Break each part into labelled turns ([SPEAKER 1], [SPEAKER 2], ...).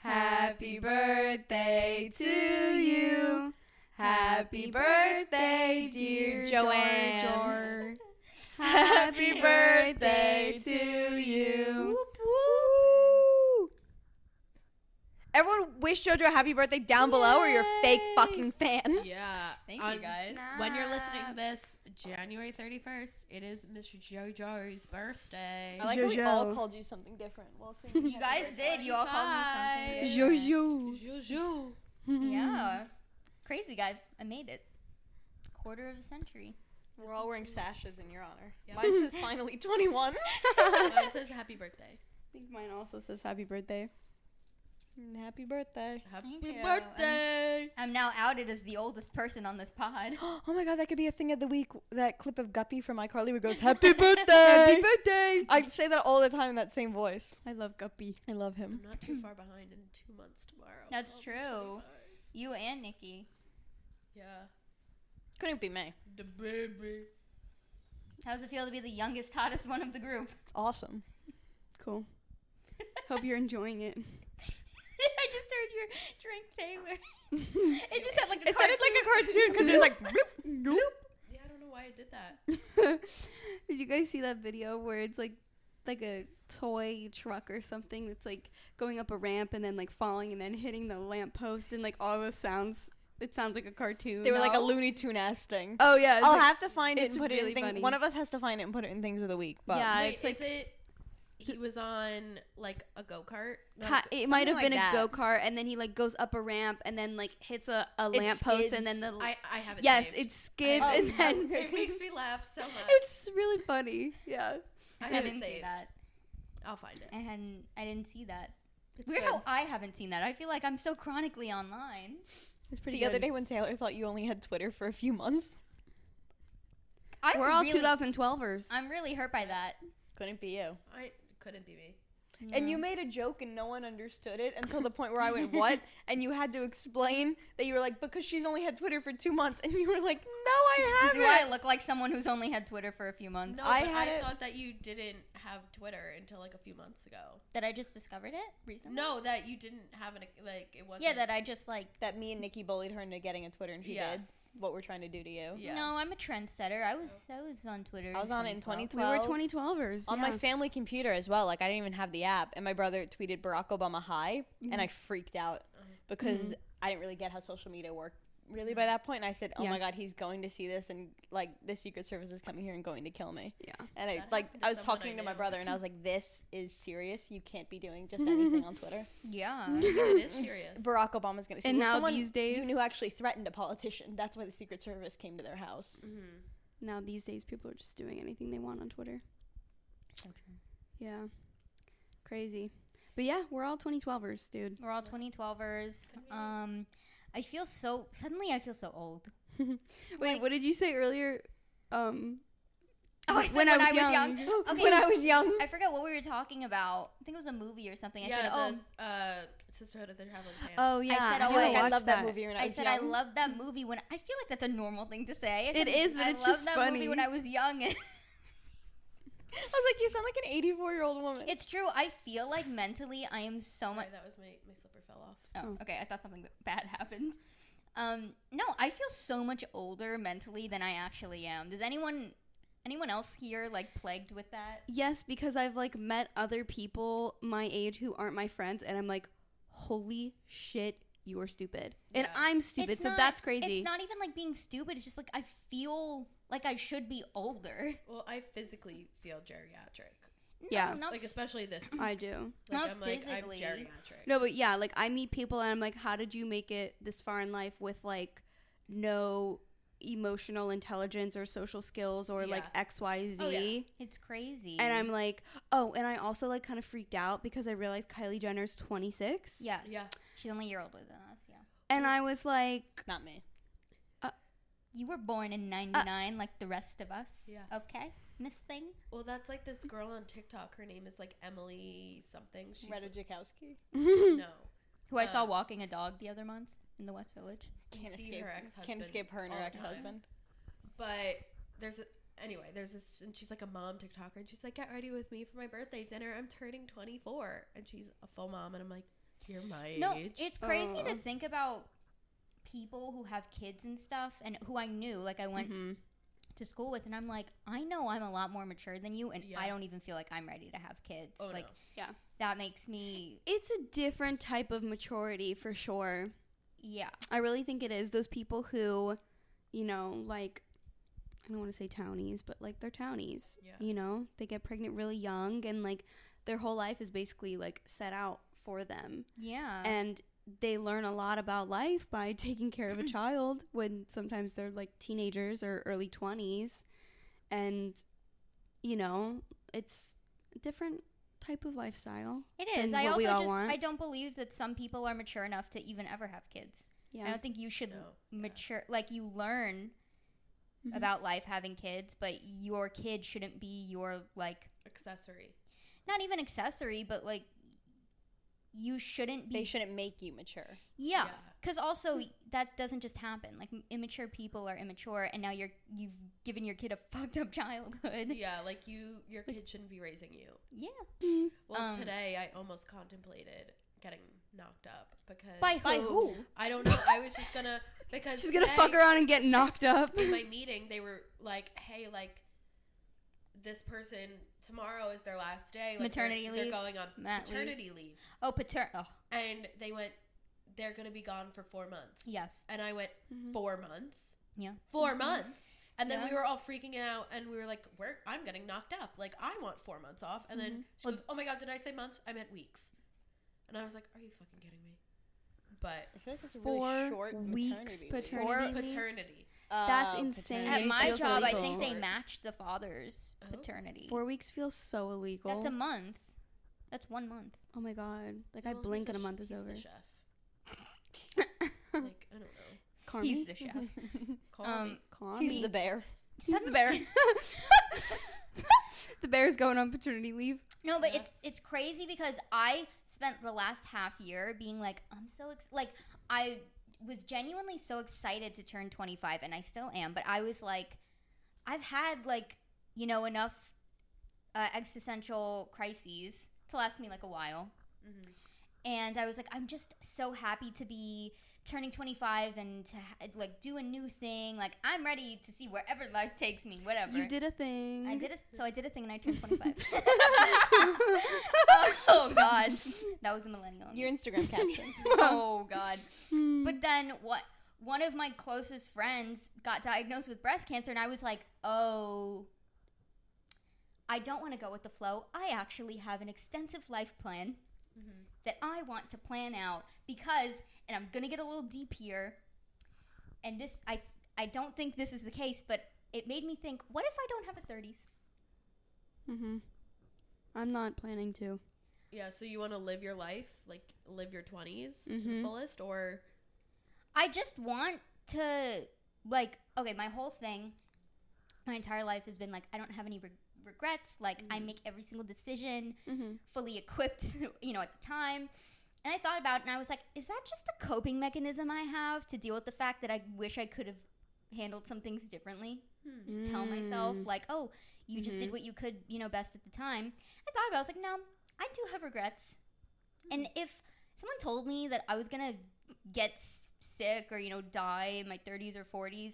[SPEAKER 1] Happy birthday to you. Happy birthday, dear Joanne. Happy birthday to you.
[SPEAKER 2] Whoop, whoop. Everyone wish JoJo a happy birthday down below, or you're a fake fucking fan.
[SPEAKER 3] Yeah.
[SPEAKER 1] Thank you, guys.
[SPEAKER 3] When you're listening to this, January 31st, it is Mr. JoJo's birthday.
[SPEAKER 2] I like how we all called you something different. Well,
[SPEAKER 1] You guys did. You all called me something.
[SPEAKER 3] JoJo.
[SPEAKER 1] Yeah. Crazy, guys. I made it. Quarter of a century.
[SPEAKER 2] We're all wearing sashes in your honor.
[SPEAKER 3] Yep.
[SPEAKER 2] Mine says finally 21.
[SPEAKER 3] Mine says happy birthday.
[SPEAKER 4] I think mine also says happy birthday.
[SPEAKER 2] Happy birthday.
[SPEAKER 3] Happy
[SPEAKER 1] Thank you.
[SPEAKER 3] birthday.
[SPEAKER 1] I'm now outed as the oldest person on this pod.
[SPEAKER 2] Oh my god, that could be a thing of the week. That clip of Guppy from iCarly where it goes, happy birthday.
[SPEAKER 4] Happy birthday!
[SPEAKER 2] I say that all the time in that same voice.
[SPEAKER 4] I love Guppy.
[SPEAKER 2] I love him.
[SPEAKER 3] I'm not too far behind in 2 months tomorrow.
[SPEAKER 1] That's
[SPEAKER 3] I'll be
[SPEAKER 1] true.
[SPEAKER 3] 25.
[SPEAKER 1] You and Nikki.
[SPEAKER 3] Yeah.
[SPEAKER 2] Couldn't be me.
[SPEAKER 3] The baby.
[SPEAKER 1] How does it feel to be the youngest, hottest one of the group?
[SPEAKER 2] Awesome.
[SPEAKER 4] Cool. Hope you're enjoying it.
[SPEAKER 1] I just heard your drink Taylor. It just had like a
[SPEAKER 2] It
[SPEAKER 1] cartoon.
[SPEAKER 2] sounded like a cartoon because it was like, bloop, bloop.
[SPEAKER 3] Yeah, I don't know why I did that.
[SPEAKER 4] Did you guys see that video where it's like a toy truck or something that's like going up a ramp and then like falling and then hitting the lamp post and like all the sounds? It sounds like a cartoon.
[SPEAKER 2] They were like a Looney Tune-ass thing.
[SPEAKER 4] Oh yeah,
[SPEAKER 2] I'll have to find it
[SPEAKER 4] it's
[SPEAKER 2] and put it
[SPEAKER 4] really
[SPEAKER 2] in things.
[SPEAKER 4] funny.
[SPEAKER 2] One of us has to find it and put it in things of the week. But
[SPEAKER 4] Yeah,
[SPEAKER 3] Wait,
[SPEAKER 4] it's like
[SPEAKER 3] is it? He was on like a go-kart.
[SPEAKER 4] it might have
[SPEAKER 2] something
[SPEAKER 4] been
[SPEAKER 2] like
[SPEAKER 4] a
[SPEAKER 2] that.
[SPEAKER 4] go-kart and then he like goes up a ramp and then like hits a lamp post and then the
[SPEAKER 3] I have it.
[SPEAKER 4] yes,
[SPEAKER 3] saved.
[SPEAKER 4] it skids
[SPEAKER 2] Oh,
[SPEAKER 4] and then
[SPEAKER 3] It makes me laugh so much.
[SPEAKER 4] it's really funny. Yeah.
[SPEAKER 3] I
[SPEAKER 1] I
[SPEAKER 3] have it
[SPEAKER 1] didn't see
[SPEAKER 3] saved.
[SPEAKER 1] that.
[SPEAKER 3] I'll find it.
[SPEAKER 1] I didn't see that.
[SPEAKER 3] It's
[SPEAKER 1] Weird
[SPEAKER 3] good.
[SPEAKER 1] how I haven't seen that. I feel like I'm so chronically online.
[SPEAKER 4] It's pretty
[SPEAKER 2] the
[SPEAKER 4] good.
[SPEAKER 2] other day when Taylor thought you only had Twitter for a few months.
[SPEAKER 4] We're all
[SPEAKER 1] really,
[SPEAKER 4] 2012ers.
[SPEAKER 1] I'm really hurt by that.
[SPEAKER 2] Couldn't be you.
[SPEAKER 3] I couldn't be me.
[SPEAKER 2] And you made a joke and no one understood it until the point where I went, what? And you had to explain that you were like, because she's only had Twitter for 2 months. And you were like, no, I haven't.
[SPEAKER 1] Do I look like someone who's only had Twitter for a few months?
[SPEAKER 3] No,
[SPEAKER 2] I
[SPEAKER 3] but
[SPEAKER 2] had
[SPEAKER 3] I
[SPEAKER 2] it-
[SPEAKER 3] thought that you didn't have Twitter until like a few months ago.
[SPEAKER 1] That I just discovered it recently?
[SPEAKER 3] No, that you didn't have it wasn't.
[SPEAKER 1] Yeah, that I just like.
[SPEAKER 2] That me and Nikki bullied her into getting a Twitter, and she
[SPEAKER 3] Yeah.
[SPEAKER 2] did what we're trying to do to you.
[SPEAKER 3] Yeah.
[SPEAKER 1] No, I'm a trendsetter. I was on Twitter.
[SPEAKER 2] I was on it in
[SPEAKER 1] 2012.
[SPEAKER 2] 2012.
[SPEAKER 4] We were 2012ers.
[SPEAKER 2] On my family computer as well. Like, I didn't even have the app. And my brother tweeted Barack Obama hi. And I freaked out because I didn't really get how social media worked really by that point. And I said, oh
[SPEAKER 4] Yeah.
[SPEAKER 2] my God, he's going to see this. And, like, the Secret Service is coming here and going to kill me.
[SPEAKER 4] Yeah.
[SPEAKER 2] And
[SPEAKER 3] That
[SPEAKER 2] I
[SPEAKER 3] happened to
[SPEAKER 2] was
[SPEAKER 3] someone
[SPEAKER 2] talking
[SPEAKER 3] I
[SPEAKER 2] to my
[SPEAKER 3] knew.
[SPEAKER 2] brother, and I was like, this is serious. You can't be doing just anything on Twitter.
[SPEAKER 1] Yeah.
[SPEAKER 3] It is serious.
[SPEAKER 2] Barack Obama's going to see
[SPEAKER 4] And
[SPEAKER 2] Well,
[SPEAKER 4] now
[SPEAKER 2] someone
[SPEAKER 4] these days-
[SPEAKER 2] you knew actually threatened a politician. That's why the Secret Service came to their house.
[SPEAKER 4] Now these days, people are just doing anything they want on Twitter. Yeah. Crazy. But yeah, we're all 2012ers, dude.
[SPEAKER 1] We're all 2012ers. I feel so old.
[SPEAKER 4] Wait, what did you say earlier?
[SPEAKER 1] Oh, I said when I was young. Okay.
[SPEAKER 2] When I was young.
[SPEAKER 1] I forgot what we were talking about. I think it was a movie or something. I said,
[SPEAKER 3] Sisterhood of the Traveling Pants.
[SPEAKER 4] Oh yeah,
[SPEAKER 1] said,
[SPEAKER 4] I
[SPEAKER 1] oh,
[SPEAKER 4] haven't
[SPEAKER 1] wait.
[SPEAKER 2] I
[SPEAKER 4] watched
[SPEAKER 2] love that movie when I was
[SPEAKER 1] I
[SPEAKER 2] young.
[SPEAKER 1] love that movie when I feel like that's a normal thing to say.
[SPEAKER 4] It is, but it's just
[SPEAKER 1] I love that movie
[SPEAKER 4] funny.
[SPEAKER 1] when I was young.
[SPEAKER 2] I was like, you sound like an 84-year-old woman.
[SPEAKER 1] It's true. I feel like mentally I am so much.
[SPEAKER 3] Sorry, that was my slipper fell off.
[SPEAKER 1] Oh, okay. I thought something bad happened. No, I feel so much older mentally than I actually am. Does anyone else here like plagued with that?
[SPEAKER 4] Yes, because I've like met other people my age who aren't my friends, and I'm like, holy shit, you are stupid, and
[SPEAKER 3] Yeah.
[SPEAKER 4] I'm stupid.
[SPEAKER 1] It's
[SPEAKER 4] So
[SPEAKER 1] not-
[SPEAKER 4] that's crazy.
[SPEAKER 1] It's not even like being stupid. It's just like I feel like I should be older.
[SPEAKER 3] Well, I physically feel geriatric.
[SPEAKER 1] No,
[SPEAKER 4] Yeah.
[SPEAKER 1] not
[SPEAKER 3] Like especially this.
[SPEAKER 4] I do.
[SPEAKER 3] Like
[SPEAKER 1] Not
[SPEAKER 3] I'm like I'm
[SPEAKER 1] physically.
[SPEAKER 3] geriatric.
[SPEAKER 4] No, but yeah, like I meet people and I'm like, how did you make it this far in life with like no emotional intelligence or social skills or like
[SPEAKER 3] Yeah.
[SPEAKER 4] XYZ?
[SPEAKER 3] Oh, yeah.
[SPEAKER 1] It's crazy.
[SPEAKER 4] And I'm like, oh, and I also like kind of freaked out because I realized Kylie Jenner's 26.
[SPEAKER 1] yes.
[SPEAKER 3] Yeah.
[SPEAKER 1] She's only a year older than us. Yeah.
[SPEAKER 4] And I was like,
[SPEAKER 2] Not me.
[SPEAKER 1] You were born in '99, like the rest of us.
[SPEAKER 3] Yeah.
[SPEAKER 1] Okay, Miss Thing.
[SPEAKER 3] Well, that's like this girl on TikTok. Her name is like Emily something. She's
[SPEAKER 2] Retta Jakowski.
[SPEAKER 3] no.
[SPEAKER 1] Who I saw walking a dog the other month in the West Village.
[SPEAKER 2] Can't
[SPEAKER 3] see
[SPEAKER 2] escape
[SPEAKER 3] her ex-husband
[SPEAKER 2] Can't escape her and her
[SPEAKER 3] all the time.
[SPEAKER 2] ex-husband.
[SPEAKER 3] But there's this, and she's like a mom TikToker, and she's like, get ready with me for my birthday dinner. I'm turning 24, and she's a full mom, and I'm like, You're my
[SPEAKER 1] No,
[SPEAKER 3] age.
[SPEAKER 1] it's crazy to think about people who have kids and stuff, and who I knew, like I went to school with, and I'm like, I know I'm a lot more mature than you, and I don't even feel like I'm ready to have kids.
[SPEAKER 3] Oh,
[SPEAKER 1] like,
[SPEAKER 3] no.
[SPEAKER 4] Yeah.
[SPEAKER 1] that makes me,
[SPEAKER 4] It's a different type of maturity for sure.
[SPEAKER 1] yeah.
[SPEAKER 4] I really think it is. Those people who, you know, like, I don't want to say townies, but like they're townies.
[SPEAKER 3] Yeah.
[SPEAKER 4] You know, they get pregnant really young, and like their whole life is basically like set out for them.
[SPEAKER 1] Yeah.
[SPEAKER 4] And they learn a lot about life by taking care of a child when sometimes they're like teenagers or early 20s. And, you know, it's a different type of lifestyle.
[SPEAKER 1] It is.
[SPEAKER 4] than
[SPEAKER 1] I
[SPEAKER 4] what
[SPEAKER 1] also
[SPEAKER 4] we all
[SPEAKER 1] just,
[SPEAKER 4] want.
[SPEAKER 1] I don't believe that some people are mature enough to even ever have kids.
[SPEAKER 4] Yeah.
[SPEAKER 1] I don't think you should
[SPEAKER 3] No.
[SPEAKER 1] mature, like you learn
[SPEAKER 4] Mhm.
[SPEAKER 1] about life having kids, but your kid shouldn't be your, like,
[SPEAKER 3] Accessory.
[SPEAKER 1] not even accessory, but like, you shouldn't be.
[SPEAKER 2] They shouldn't make you mature.
[SPEAKER 1] Yeah, because also that doesn't just happen. Like immature people are immature, and now you've given your kid a fucked up childhood.
[SPEAKER 3] Yeah, like your kid shouldn't be raising you.
[SPEAKER 1] Yeah.
[SPEAKER 3] Well, today I almost contemplated getting knocked up because
[SPEAKER 1] By who?
[SPEAKER 3] I don't know. I was just gonna because
[SPEAKER 4] She's gonna
[SPEAKER 3] today,
[SPEAKER 4] fuck around and get knocked up.
[SPEAKER 3] in my meeting. They were like, "Hey, like this person tomorrow is their last day. Like,
[SPEAKER 1] Maternity
[SPEAKER 3] they're
[SPEAKER 1] leave?
[SPEAKER 3] going on
[SPEAKER 1] Mat
[SPEAKER 3] maternity leave,
[SPEAKER 1] Oh, Oh,
[SPEAKER 3] and they went. They're gonna be gone for 4 months.
[SPEAKER 1] yes.
[SPEAKER 3] And I went 4 months.
[SPEAKER 1] Yeah.
[SPEAKER 3] 4 months. And then
[SPEAKER 1] Yeah.
[SPEAKER 3] we were all freaking out, and we were like, I'm getting knocked up. Like, I want 4 months off. And then she goes, oh my God, did I say months? I meant weeks. And I was like, are you fucking kidding me? But
[SPEAKER 2] I feel like it's a
[SPEAKER 4] 4
[SPEAKER 2] really short
[SPEAKER 4] weeks
[SPEAKER 2] maternity leave.
[SPEAKER 4] paternity leave?
[SPEAKER 3] paternity.
[SPEAKER 4] That's
[SPEAKER 2] Oh,
[SPEAKER 4] insane.
[SPEAKER 1] At
[SPEAKER 4] It
[SPEAKER 1] my
[SPEAKER 4] feels
[SPEAKER 1] job, I
[SPEAKER 4] illegal.
[SPEAKER 1] think they matched the father's
[SPEAKER 3] Oh.
[SPEAKER 1] paternity.
[SPEAKER 4] 4 weeks feels so illegal.
[SPEAKER 1] That's a month. That's 1 month.
[SPEAKER 4] Oh my god. Like I
[SPEAKER 3] Well,
[SPEAKER 4] blink
[SPEAKER 3] he's
[SPEAKER 4] and a month is
[SPEAKER 3] he's
[SPEAKER 4] over.
[SPEAKER 3] the chef. Like, I don't know.
[SPEAKER 4] Carmen?
[SPEAKER 1] He's the chef.
[SPEAKER 3] Call me.
[SPEAKER 4] Carmen?
[SPEAKER 2] He's the bear.
[SPEAKER 4] He's the bear. The bear's going on paternity leave.
[SPEAKER 1] No, but
[SPEAKER 3] Yeah.
[SPEAKER 1] it's crazy because I spent the last half year being like, I'm so like I was genuinely so excited to turn 25, and I still am, but I was like, I've had like, you know, enough existential crises to last me like a while.
[SPEAKER 3] Mm-hmm.
[SPEAKER 1] And I was like, I'm just so happy to be turning 25 and to like do a new thing. Like, I'm ready to see wherever life takes me, whatever.
[SPEAKER 4] You did a thing.
[SPEAKER 1] I did a thing and I turned 25. Oh God, that was a millennial.
[SPEAKER 2] Your Instagram caption.
[SPEAKER 1] Oh God. But then one of my closest friends got diagnosed with breast cancer, and I was like, oh, I don't want to go with the flow. I actually have an extensive life plan that I want to plan out because, and I'm gonna get a little deep here, and this I don't think this is the case, but it made me think, what if I don't have a 30s?
[SPEAKER 4] Mm-hmm. I'm not planning to.
[SPEAKER 3] Yeah, so you want to live your life, like live your 20s to the
[SPEAKER 4] Mhm.
[SPEAKER 3] fullest, or
[SPEAKER 1] I just want to, like, okay, my whole thing, my entire life has been like, I don't have any regrets. Like, I make every single decision
[SPEAKER 4] Mm-hmm.
[SPEAKER 1] fully equipped, you know, at the time. And I thought about it, and I was like, is that just a coping mechanism I have to deal with the fact that I wish I could have handled some things differently? Just tell myself, like, oh, you just did what you could, you know, best at the time. I thought about it. I was like, no, I do have regrets. And if someone told me that I was going to get sick or, you know, die in my 30s or 40s,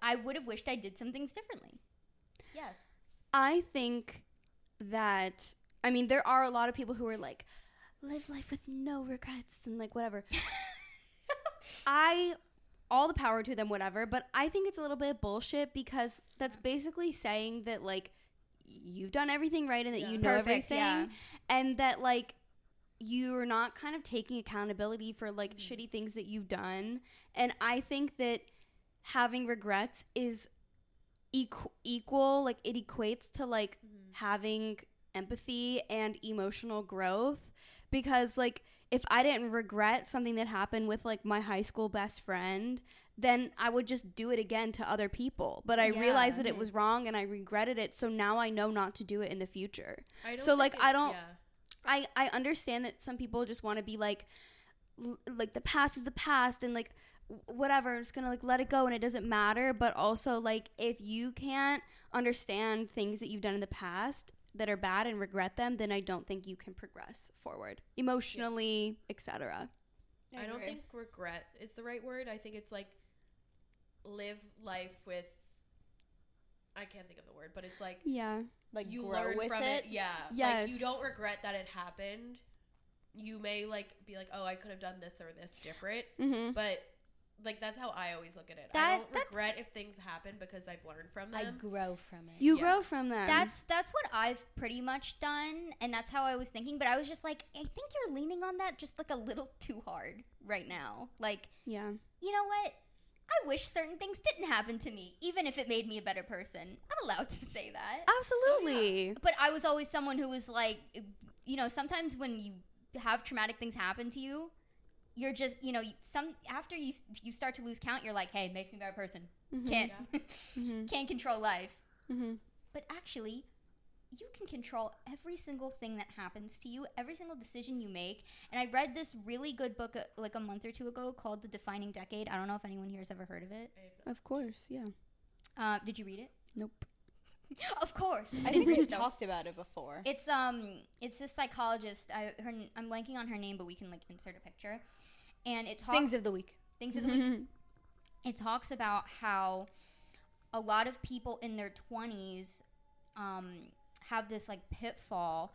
[SPEAKER 1] I would have wished I did some things differently. Yes.
[SPEAKER 4] I think that, I mean, there are a lot of people who are like, live life with no regrets and like whatever. All the power to them, whatever, but I think it's a little bit of bullshit because that's basically saying that like you've done everything right and that you know
[SPEAKER 1] Perfect,
[SPEAKER 4] everything
[SPEAKER 1] yeah.
[SPEAKER 4] and that like you're not kind of taking accountability for like shitty things that you've done. And I think that having regrets is equal, like it equates to like having empathy and emotional growth, because like if I didn't regret something that happened with like my high school best friend, then I would just do it again to other people. But I
[SPEAKER 1] Yeah.
[SPEAKER 4] realized that it was wrong and I regretted it, so now I know not to do it in the future.
[SPEAKER 3] I don't
[SPEAKER 4] So,
[SPEAKER 3] think
[SPEAKER 4] like, I
[SPEAKER 3] it's-
[SPEAKER 4] don't-
[SPEAKER 3] yeah.
[SPEAKER 4] I understand that some people just want to be like like the past is the past and like whatever, I'm just gonna like let it go and it doesn't matter. But also like if you can't understand things that you've done in the past, that are bad and regret them, then I don't think you can progress forward emotionally, etc.
[SPEAKER 3] I don't think regret is the right word. I think it's like live life with, I can't think of the word, but it's like,
[SPEAKER 2] like
[SPEAKER 3] you
[SPEAKER 2] grow
[SPEAKER 3] learn
[SPEAKER 2] with
[SPEAKER 3] from
[SPEAKER 2] it.
[SPEAKER 3] Yeah.
[SPEAKER 4] Yes.
[SPEAKER 3] Like you don't regret that it happened. You may like be like, oh, I could have done this or this different, but like that's how I always look at it. I don't regret if things happen because I've learned from them.
[SPEAKER 2] I grow from it.
[SPEAKER 4] You grow from them.
[SPEAKER 1] That's what I've pretty much done, and that's how I was thinking. But I was just like, I think you're leaning on that just like a little too hard right now. Like, you know what? I wish certain things didn't happen to me, even if it made me a better person. I'm allowed to say that.
[SPEAKER 4] Absolutely.
[SPEAKER 1] But I was always someone who was like, you know, sometimes when you have traumatic things happen to you, you're just, you know, after you start to lose count, you're like, hey, it makes me a better person. Can't control life. But actually, you can control every single thing that happens to you, every single decision you make. And I read this really good book like a month or two ago called The Defining Decade. I don't know if anyone here has ever heard of it.
[SPEAKER 4] Of course, yeah.
[SPEAKER 1] Did you read it?
[SPEAKER 4] Nope.
[SPEAKER 1] Of course.
[SPEAKER 2] I think we've talked about it before.
[SPEAKER 1] It's this psychologist. I'm blanking on her name, but we can like insert a picture. And it talks
[SPEAKER 2] Things of the week.
[SPEAKER 1] It talks about how a lot of people in their 20s have this like pitfall.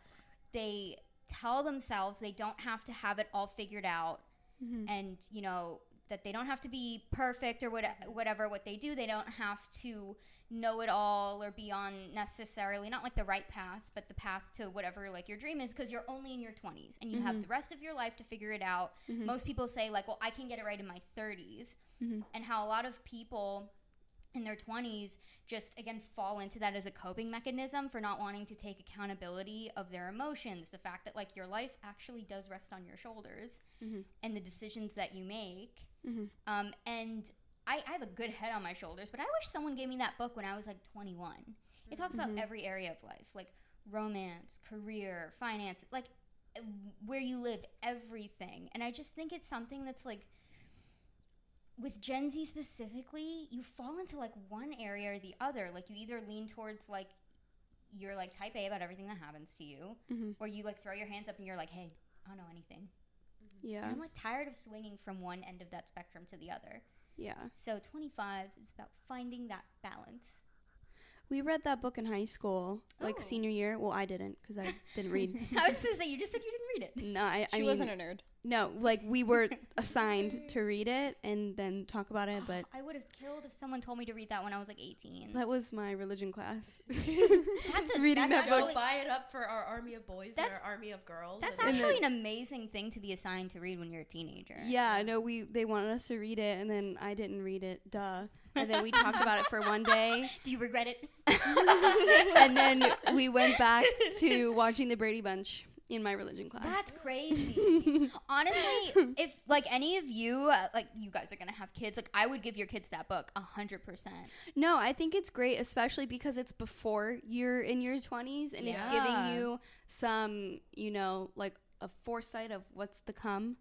[SPEAKER 1] They tell themselves they don't have to have it all figured out, and you know that they don't have to be perfect or whatever what they do. They don't have to know it all or be on necessarily not like the right path, but the path to whatever like your dream is, because you're only in your 20s and you have the rest of your life to figure it out. Most people say like, well, I can get it right in my 30s, and how a lot of people in their 20s just again fall into that as a coping mechanism for not wanting to take accountability of their emotions, the fact that like your life actually does rest on your shoulders and the decisions that you make. And I have a good head on my shoulders, but I wish someone gave me that book when I was like 21. It talks about every area of life, like romance, career, finances, like where you live, everything. And I just think it's something that's like, with Gen Z specifically, you fall into like one area or the other. Like you either lean towards like you're like type A about everything that happens to you, or you like throw your hands up and you're like, hey, I don't know anything.
[SPEAKER 4] Yeah.
[SPEAKER 1] And I'm like tired of swinging from one end of that spectrum to the other.
[SPEAKER 4] Yeah.
[SPEAKER 1] So 25 is about finding that balance.
[SPEAKER 4] We read that book in high school, like senior year. Well, I didn't because I didn't read.
[SPEAKER 1] I was going to say, you just said you didn't read it.
[SPEAKER 4] No, I
[SPEAKER 2] She
[SPEAKER 4] mean,
[SPEAKER 2] wasn't a nerd.
[SPEAKER 4] No, like we were assigned to read it and then talk about it, but
[SPEAKER 1] I would have killed if someone told me to read that when I was like 18.
[SPEAKER 4] that was my religion class.
[SPEAKER 1] That's
[SPEAKER 4] reading that book.
[SPEAKER 3] Go buy it up for our army of boys and our army of girls.
[SPEAKER 1] That's
[SPEAKER 3] and
[SPEAKER 1] actually an amazing thing to be assigned to read when you're a teenager.
[SPEAKER 4] Yeah, no, they wanted us to read it, and then I didn't read it. Duh. And then we talked about it for one day.
[SPEAKER 1] Do you regret it?
[SPEAKER 4] And then we went back to watching the Brady Bunch in my religion class.
[SPEAKER 1] That's crazy. Honestly, if like any of you, like you guys are gonna have kids, like I would give your kids that book 100%.
[SPEAKER 4] No, I think it's great, especially because it's before you're in your 20s and it's giving you some, you know, like a foresight of what's to come.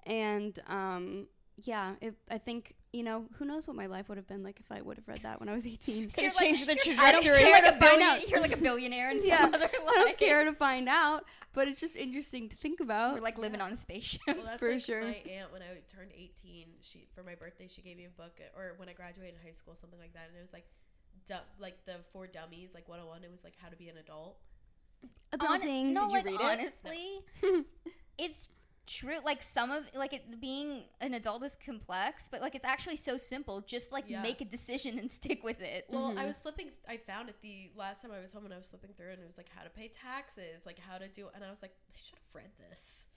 [SPEAKER 4] And I think, you know, who knows what my life would have been like if I would have read that when I was 18.
[SPEAKER 2] Could have changed the trajectory.
[SPEAKER 4] I don't care to find out.
[SPEAKER 1] You're like a billionaire in some other life.
[SPEAKER 4] I don't care to find out, but it's just interesting to think about.
[SPEAKER 1] We're like living on a spaceship.
[SPEAKER 3] Well, that's
[SPEAKER 4] for
[SPEAKER 3] like
[SPEAKER 4] sure.
[SPEAKER 3] My aunt, when I turned 18, for my birthday, she gave me a book, or when I graduated high school, something like that, and it was like the For Dummies, like 101. It was like how to be an adult.
[SPEAKER 4] Adulting.
[SPEAKER 1] No,
[SPEAKER 2] Did
[SPEAKER 1] like
[SPEAKER 2] you read
[SPEAKER 1] honestly, it's true. Like some of like it being an adult is complex, but like it's actually so simple. Just like make a decision and stick with it.
[SPEAKER 3] Well, I found it the last time I was home, and I was flipping through, and it was like how to pay taxes, like how to do, and I was like, I should have read this.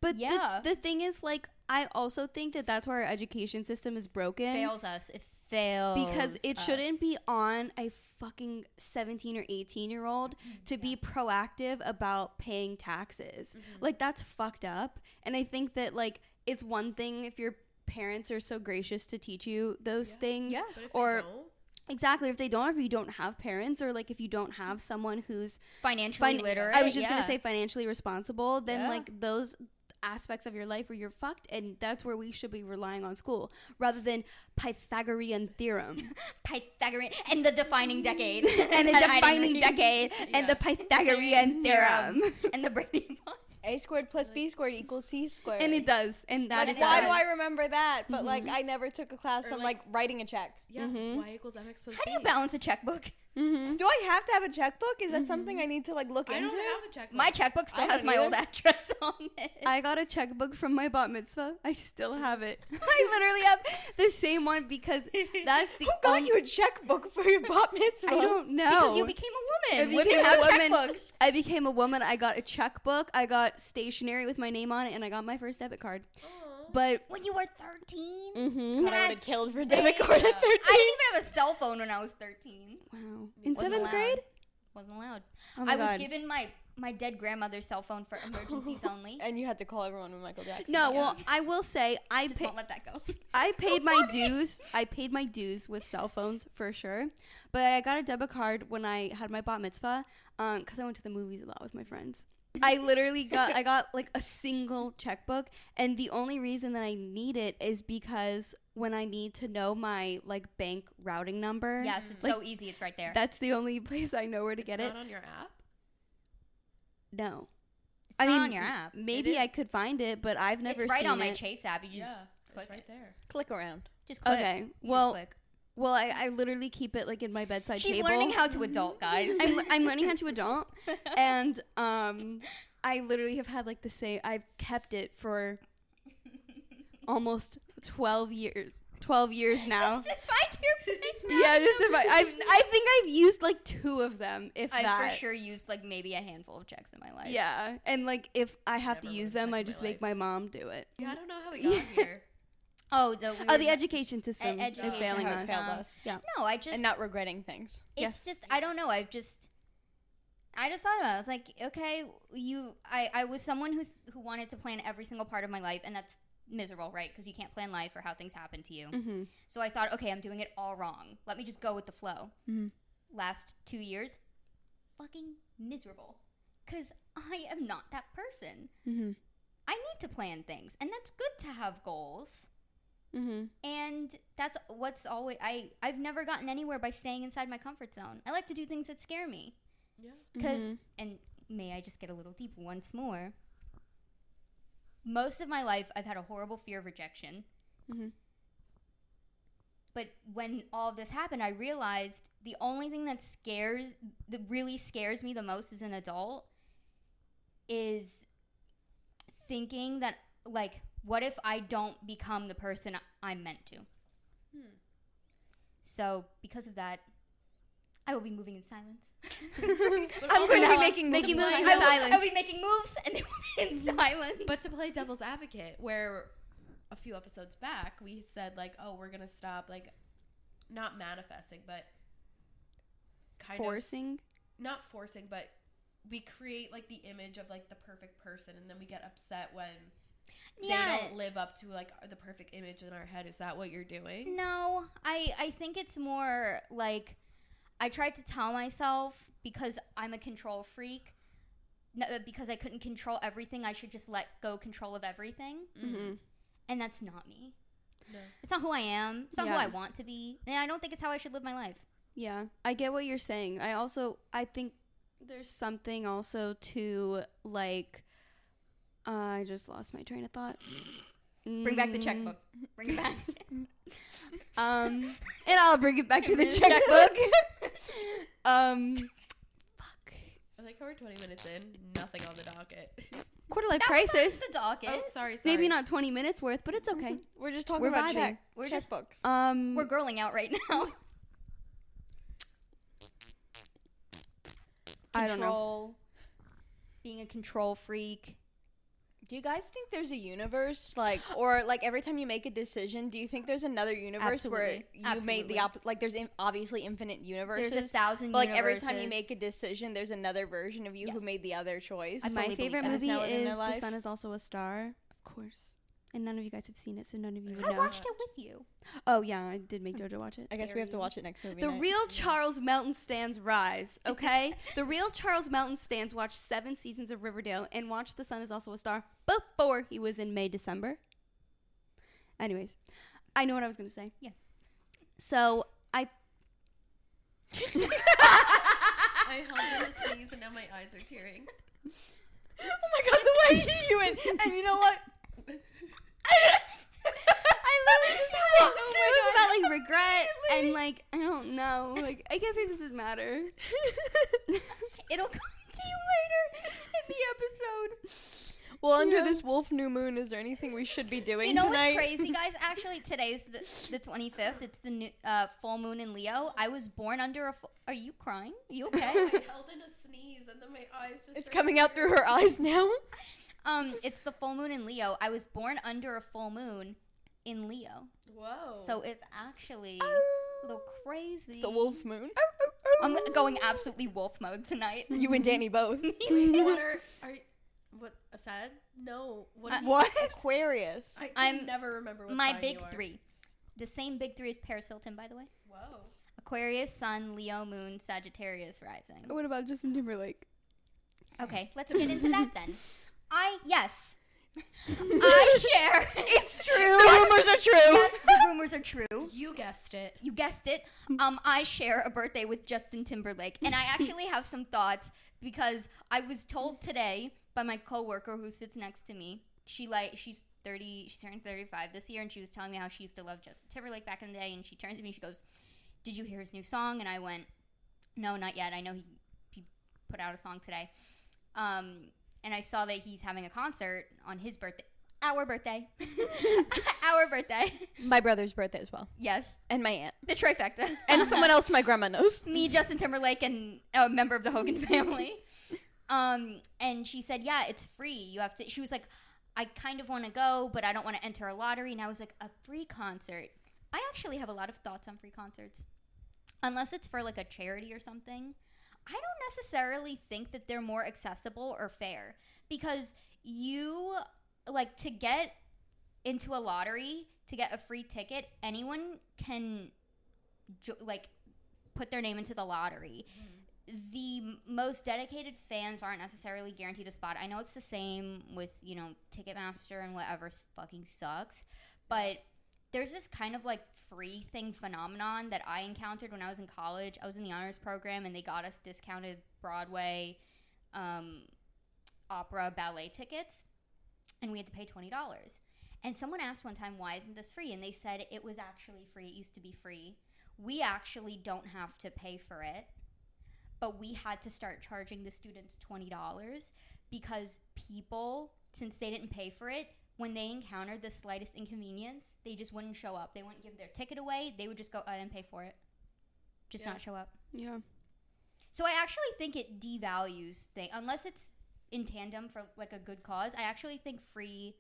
[SPEAKER 4] But the thing is, like, I also think that that's where our education system is broken.
[SPEAKER 1] Fails us. It fails
[SPEAKER 4] because it shouldn't be on a fucking 17 or 18-year-old to be proactive about paying taxes. Like, that's fucked up. And I think that, like, it's one thing if your parents are so gracious to teach you those things.
[SPEAKER 3] Yeah, but if
[SPEAKER 4] or
[SPEAKER 3] they don't,
[SPEAKER 4] exactly, if they don't, or if you don't have parents, or like if you don't have someone who's
[SPEAKER 1] financially literate.
[SPEAKER 4] I was just gonna say financially responsible, then like those, aspects of your life where you're fucked, and that's where we should be relying on school rather than Pythagorean theorem.
[SPEAKER 1] Pythagorean and the defining decade.
[SPEAKER 4] And the defining decade and the Pythagorean theorem.
[SPEAKER 1] And the Brady Bunch.
[SPEAKER 2] A squared plus B squared equals C squared.
[SPEAKER 4] And it does. And that it
[SPEAKER 2] Why
[SPEAKER 4] does.
[SPEAKER 2] do I remember that? But like I never took a class
[SPEAKER 3] Or,
[SPEAKER 2] on like writing a check.
[SPEAKER 3] Yeah, y equals mx plus
[SPEAKER 1] How do
[SPEAKER 3] b.
[SPEAKER 1] you balance a checkbook?
[SPEAKER 2] Do I have to have a checkbook? Is that something I need to like look
[SPEAKER 3] I
[SPEAKER 2] into?
[SPEAKER 3] don't have a checkbook.
[SPEAKER 1] My checkbook still
[SPEAKER 2] I
[SPEAKER 1] has
[SPEAKER 2] don't
[SPEAKER 1] my
[SPEAKER 2] either.
[SPEAKER 1] old address on it.
[SPEAKER 4] I got a checkbook from my bat mitzvah. I still have it. I literally have the same one because that's the
[SPEAKER 2] Who got you a checkbook for your bat mitzvah?
[SPEAKER 4] I don't know.
[SPEAKER 1] Because you became a
[SPEAKER 4] I
[SPEAKER 1] woman. Women
[SPEAKER 4] became
[SPEAKER 1] have
[SPEAKER 4] a woman.
[SPEAKER 1] checkbooks.
[SPEAKER 4] I became a woman. I got a checkbook. I got stationery with my name on it, and I got my first debit card.
[SPEAKER 3] Aw.
[SPEAKER 4] But
[SPEAKER 1] When you were 13?
[SPEAKER 2] God, I would have
[SPEAKER 1] That's
[SPEAKER 2] killed for debit card
[SPEAKER 3] Yeah.
[SPEAKER 2] at 13.
[SPEAKER 1] I didn't even have a cell phone when I was 13.
[SPEAKER 4] wow, in
[SPEAKER 1] Wasn't
[SPEAKER 4] 7th
[SPEAKER 1] allowed.
[SPEAKER 4] grade,
[SPEAKER 1] Wasn't allowed.
[SPEAKER 4] oh my
[SPEAKER 1] I was
[SPEAKER 4] God.
[SPEAKER 1] given my dead grandmother's cell phone for emergencies only.
[SPEAKER 2] And you had to call everyone with Michael Jackson.
[SPEAKER 4] No,
[SPEAKER 1] Yeah.
[SPEAKER 4] well, I will say I
[SPEAKER 1] Just won't let that go.
[SPEAKER 4] I paid my dues. I paid my dues with cell phones for sure. But I got a debit card when I had my bat mitzvah because I went to the movies a lot with my friends. I literally got like a single checkbook, and the only reason that I need it is because when I need to know my like bank routing number,
[SPEAKER 1] Yes, it's
[SPEAKER 4] like,
[SPEAKER 1] so easy. It's right there.
[SPEAKER 4] that's the only place I know where to get
[SPEAKER 3] It's
[SPEAKER 4] it.
[SPEAKER 3] not on your app?
[SPEAKER 4] No,
[SPEAKER 1] It's not on your app.
[SPEAKER 4] Maybe
[SPEAKER 3] It
[SPEAKER 4] I
[SPEAKER 3] is.
[SPEAKER 4] could find it, but I've never
[SPEAKER 1] It's right
[SPEAKER 4] seen
[SPEAKER 1] on my
[SPEAKER 4] it.
[SPEAKER 1] Chase app. You just
[SPEAKER 3] Yeah,
[SPEAKER 1] click
[SPEAKER 3] it's right
[SPEAKER 1] it.
[SPEAKER 3] there.
[SPEAKER 2] Click around.
[SPEAKER 1] Just click.
[SPEAKER 4] Okay,
[SPEAKER 1] You just
[SPEAKER 4] well,
[SPEAKER 1] click.
[SPEAKER 4] well, I literally keep it like in my bedside
[SPEAKER 1] She's
[SPEAKER 4] table.
[SPEAKER 1] learning how to adult, guys.
[SPEAKER 4] I'm learning how to adult, and I literally have had like the same. I've kept it for almost 12 years. 12 years now.
[SPEAKER 1] Just to find your bank
[SPEAKER 4] Yeah, just if I think I've used like 2 of them, if
[SPEAKER 1] I've
[SPEAKER 4] that.
[SPEAKER 1] for sure used like maybe a handful of checks in my life.
[SPEAKER 4] Yeah, and like if I have to
[SPEAKER 3] Never
[SPEAKER 4] use
[SPEAKER 3] learned
[SPEAKER 4] them,
[SPEAKER 3] to
[SPEAKER 4] I
[SPEAKER 3] check
[SPEAKER 4] just
[SPEAKER 3] my
[SPEAKER 4] make my
[SPEAKER 3] life.
[SPEAKER 4] mom do it.
[SPEAKER 3] Yeah, I don't know how we got here.
[SPEAKER 1] Oh,
[SPEAKER 4] The education system is
[SPEAKER 1] education
[SPEAKER 4] failing
[SPEAKER 1] has
[SPEAKER 4] us.
[SPEAKER 2] failed
[SPEAKER 1] um,
[SPEAKER 2] us.
[SPEAKER 4] Yeah.
[SPEAKER 1] No, I just
[SPEAKER 2] And not regretting things.
[SPEAKER 1] it's
[SPEAKER 4] Yes.
[SPEAKER 1] just I don't know. I just thought about it. I was like, okay, I was someone who wanted to plan every single part of my life, and that's miserable, right? Because you can't plan life or how things happen to you.
[SPEAKER 4] Mm-hmm.
[SPEAKER 1] So I thought, okay, I'm doing it all wrong. Let me just go with the flow.
[SPEAKER 4] Mhm.
[SPEAKER 1] Last 2 years, fucking miserable. Because I am not that person.
[SPEAKER 4] Mm-hmm.
[SPEAKER 1] I need to plan things, and that's good to have goals.
[SPEAKER 4] Mm-hmm.
[SPEAKER 1] And that's what's always I've never gotten anywhere by staying inside my comfort zone. I like to do things that scare me.
[SPEAKER 3] Yeah.
[SPEAKER 1] Because,
[SPEAKER 4] Mhm.
[SPEAKER 1] and may I just get a little deep once more? Most of my life, I've had a horrible fear of rejection.
[SPEAKER 4] Mhm.
[SPEAKER 1] But when all of this happened, I realized the only thing that really scares me the most as an adult is thinking that, like, what if I don't become the person I'm meant to? So, because of that, I will be moving in silence.
[SPEAKER 4] I'm going to be making moves in silence.
[SPEAKER 1] I will be making moves, and they will be in silence.
[SPEAKER 3] But to play devil's advocate, where a few episodes back we said like, oh, we're gonna stop like, not manifesting, but kind
[SPEAKER 4] Forcing.
[SPEAKER 3] not forcing, but we create like the image of like the perfect person, and then we get upset when they don't live up to like the perfect image in our head. Is that what you're doing?
[SPEAKER 1] No, I think it's more like I tried to tell myself because I'm a control freak, because I couldn't control everything, I should just let go control of everything.
[SPEAKER 4] Mm-hmm.
[SPEAKER 1] And that's not me.
[SPEAKER 3] No.
[SPEAKER 1] It's not who I am. It's not who
[SPEAKER 4] Yeah.
[SPEAKER 1] I want to be. And I don't think it's how I should live my life.
[SPEAKER 4] Yeah, I get what you're saying. I think there's something also to like, I just lost my train of thought.
[SPEAKER 1] Bring back the checkbook. Bring it back.
[SPEAKER 4] And I'll bring it back to the checkbook. Fuck.
[SPEAKER 3] I like how we're 20 minutes in, nothing on the docket.
[SPEAKER 4] Quarter life
[SPEAKER 1] That was
[SPEAKER 4] crisis.
[SPEAKER 1] the docket.
[SPEAKER 3] Oh, sorry.
[SPEAKER 4] Maybe not 20 minutes worth, but it's okay.
[SPEAKER 2] We're just talking
[SPEAKER 4] We're
[SPEAKER 2] about
[SPEAKER 4] vibing.
[SPEAKER 1] We're just-
[SPEAKER 2] checkbooks.
[SPEAKER 1] We're girling out right now.
[SPEAKER 4] I don't know.
[SPEAKER 1] Being a control freak.
[SPEAKER 2] Do you guys think there's a universe, like, or like every time you make a decision, do you think there's another universe where
[SPEAKER 1] Absolutely.
[SPEAKER 2] you made the
[SPEAKER 1] Absolutely.
[SPEAKER 2] like there's obviously infinite universes?
[SPEAKER 1] There's 1,000
[SPEAKER 2] but, like
[SPEAKER 1] universes.
[SPEAKER 2] every time you make a decision, there's another version of you who
[SPEAKER 1] Yes.
[SPEAKER 2] made the other choice.
[SPEAKER 1] I
[SPEAKER 4] My
[SPEAKER 1] fully
[SPEAKER 4] favorite
[SPEAKER 1] believe that.
[SPEAKER 4] movie
[SPEAKER 2] Now in their
[SPEAKER 4] is The
[SPEAKER 2] life.
[SPEAKER 4] Sun Is Also a Star, of course. and none of you guys have seen it, so none of you would
[SPEAKER 1] I
[SPEAKER 4] know.
[SPEAKER 1] watched it with you.
[SPEAKER 4] Oh yeah, I did make JoJo watch it.
[SPEAKER 2] I guess we have to watch it next movie
[SPEAKER 4] The
[SPEAKER 2] night.
[SPEAKER 4] real Charles Melton Stands rise, okay? The real Charles Melton Stands watched 7 seasons of Riverdale and watched The Sun Is Also a Star before he was in May, December. Anyways, I know what I was going to say.
[SPEAKER 1] Yes.
[SPEAKER 4] So,
[SPEAKER 3] I held in a sneeze and now my eyes are tearing.
[SPEAKER 2] Oh my god, the way you went. And you know what?
[SPEAKER 4] I literally just had it. It was about, like, regret and, like, I don't know. Like, I guess it doesn't matter.
[SPEAKER 1] It'll come to you later in the episode.
[SPEAKER 2] Well, under this wolf new moon, is there anything we should be doing
[SPEAKER 1] You know
[SPEAKER 2] tonight?
[SPEAKER 1] what's crazy, guys? Actually, today's the 25th. It's the new, full moon in Leo. I was born under a Are you crying? Are you okay?
[SPEAKER 3] I held in a sneeze and then my eyes just
[SPEAKER 2] It's coming out through her eyes now.
[SPEAKER 1] It's the full moon in Leo. I was born under a full moon in Leo.
[SPEAKER 3] Whoa.
[SPEAKER 1] So it's actually a little crazy.
[SPEAKER 2] It's the wolf moon.
[SPEAKER 1] I'm going absolutely wolf mode tonight.
[SPEAKER 2] You and Danny both.
[SPEAKER 3] what a sad? No.
[SPEAKER 2] What? Aquarius.
[SPEAKER 3] I'm never remember what
[SPEAKER 1] My
[SPEAKER 3] sign
[SPEAKER 1] big
[SPEAKER 3] you are.
[SPEAKER 1] 3. The same big 3 as Paris Hilton, by the way.
[SPEAKER 3] Whoa.
[SPEAKER 1] Aquarius, Sun, Leo, Moon, Sagittarius rising.
[SPEAKER 4] What about Justin Timberlake?
[SPEAKER 1] Okay, let's get into that then. Yes. I share.
[SPEAKER 2] It's true. The rumors are true.
[SPEAKER 1] Yes, the rumors are true.
[SPEAKER 3] You guessed it.
[SPEAKER 1] You guessed it. I share a birthday with Justin Timberlake, and I actually have some thoughts because I was told today by my coworker who sits next to me. She's 30. She's turning 35 this year, and she was telling me how she used to love Justin Timberlake back in the day. And she turns to me, and she goes, "Did you hear his new song?" And I went, "No, not yet. I know he put out a song today." And I saw that he's having a concert on his birthday. Our birthday. Our birthday.
[SPEAKER 2] My brother's birthday as well.
[SPEAKER 1] Yes.
[SPEAKER 2] And my aunt.
[SPEAKER 1] The trifecta.
[SPEAKER 2] And someone else my grandma knows.
[SPEAKER 1] Me, Justin Timberlake, and a member of the Hogan family. And she said, yeah, it's free. You have to. She was like, I kind of want to go, but I don't want to enter a lottery. And I was like, a free concert. I actually have a lot of thoughts on free concerts. Unless it's for like a charity or something. I don't necessarily think that they're more accessible or fair because you, like, to get into a lottery, to get a free ticket, anyone can, put their name into the lottery. Mm-hmm. The most dedicated fans aren't necessarily guaranteed a spot. I know it's the same with, Ticketmaster and whatever fucking sucks, but there's this kind of, free thing phenomenon that I encountered when I was in college. I was in the honors program, and they got us discounted Broadway, opera, ballet tickets, and we had to pay $20. And someone asked one time, why isn't this free? And they said it was actually free. It used to be free. We actually don't have to pay for it, but we had to start charging the students $20 because people, since they didn't pay for it, when they encountered the slightest inconvenience, they just wouldn't show up. They wouldn't give their ticket away. They would just go, I didn't pay for it. Just not show up.
[SPEAKER 4] Yeah.
[SPEAKER 1] So I actually think it devalues things. Unless it's in tandem for, a good cause, I actually think free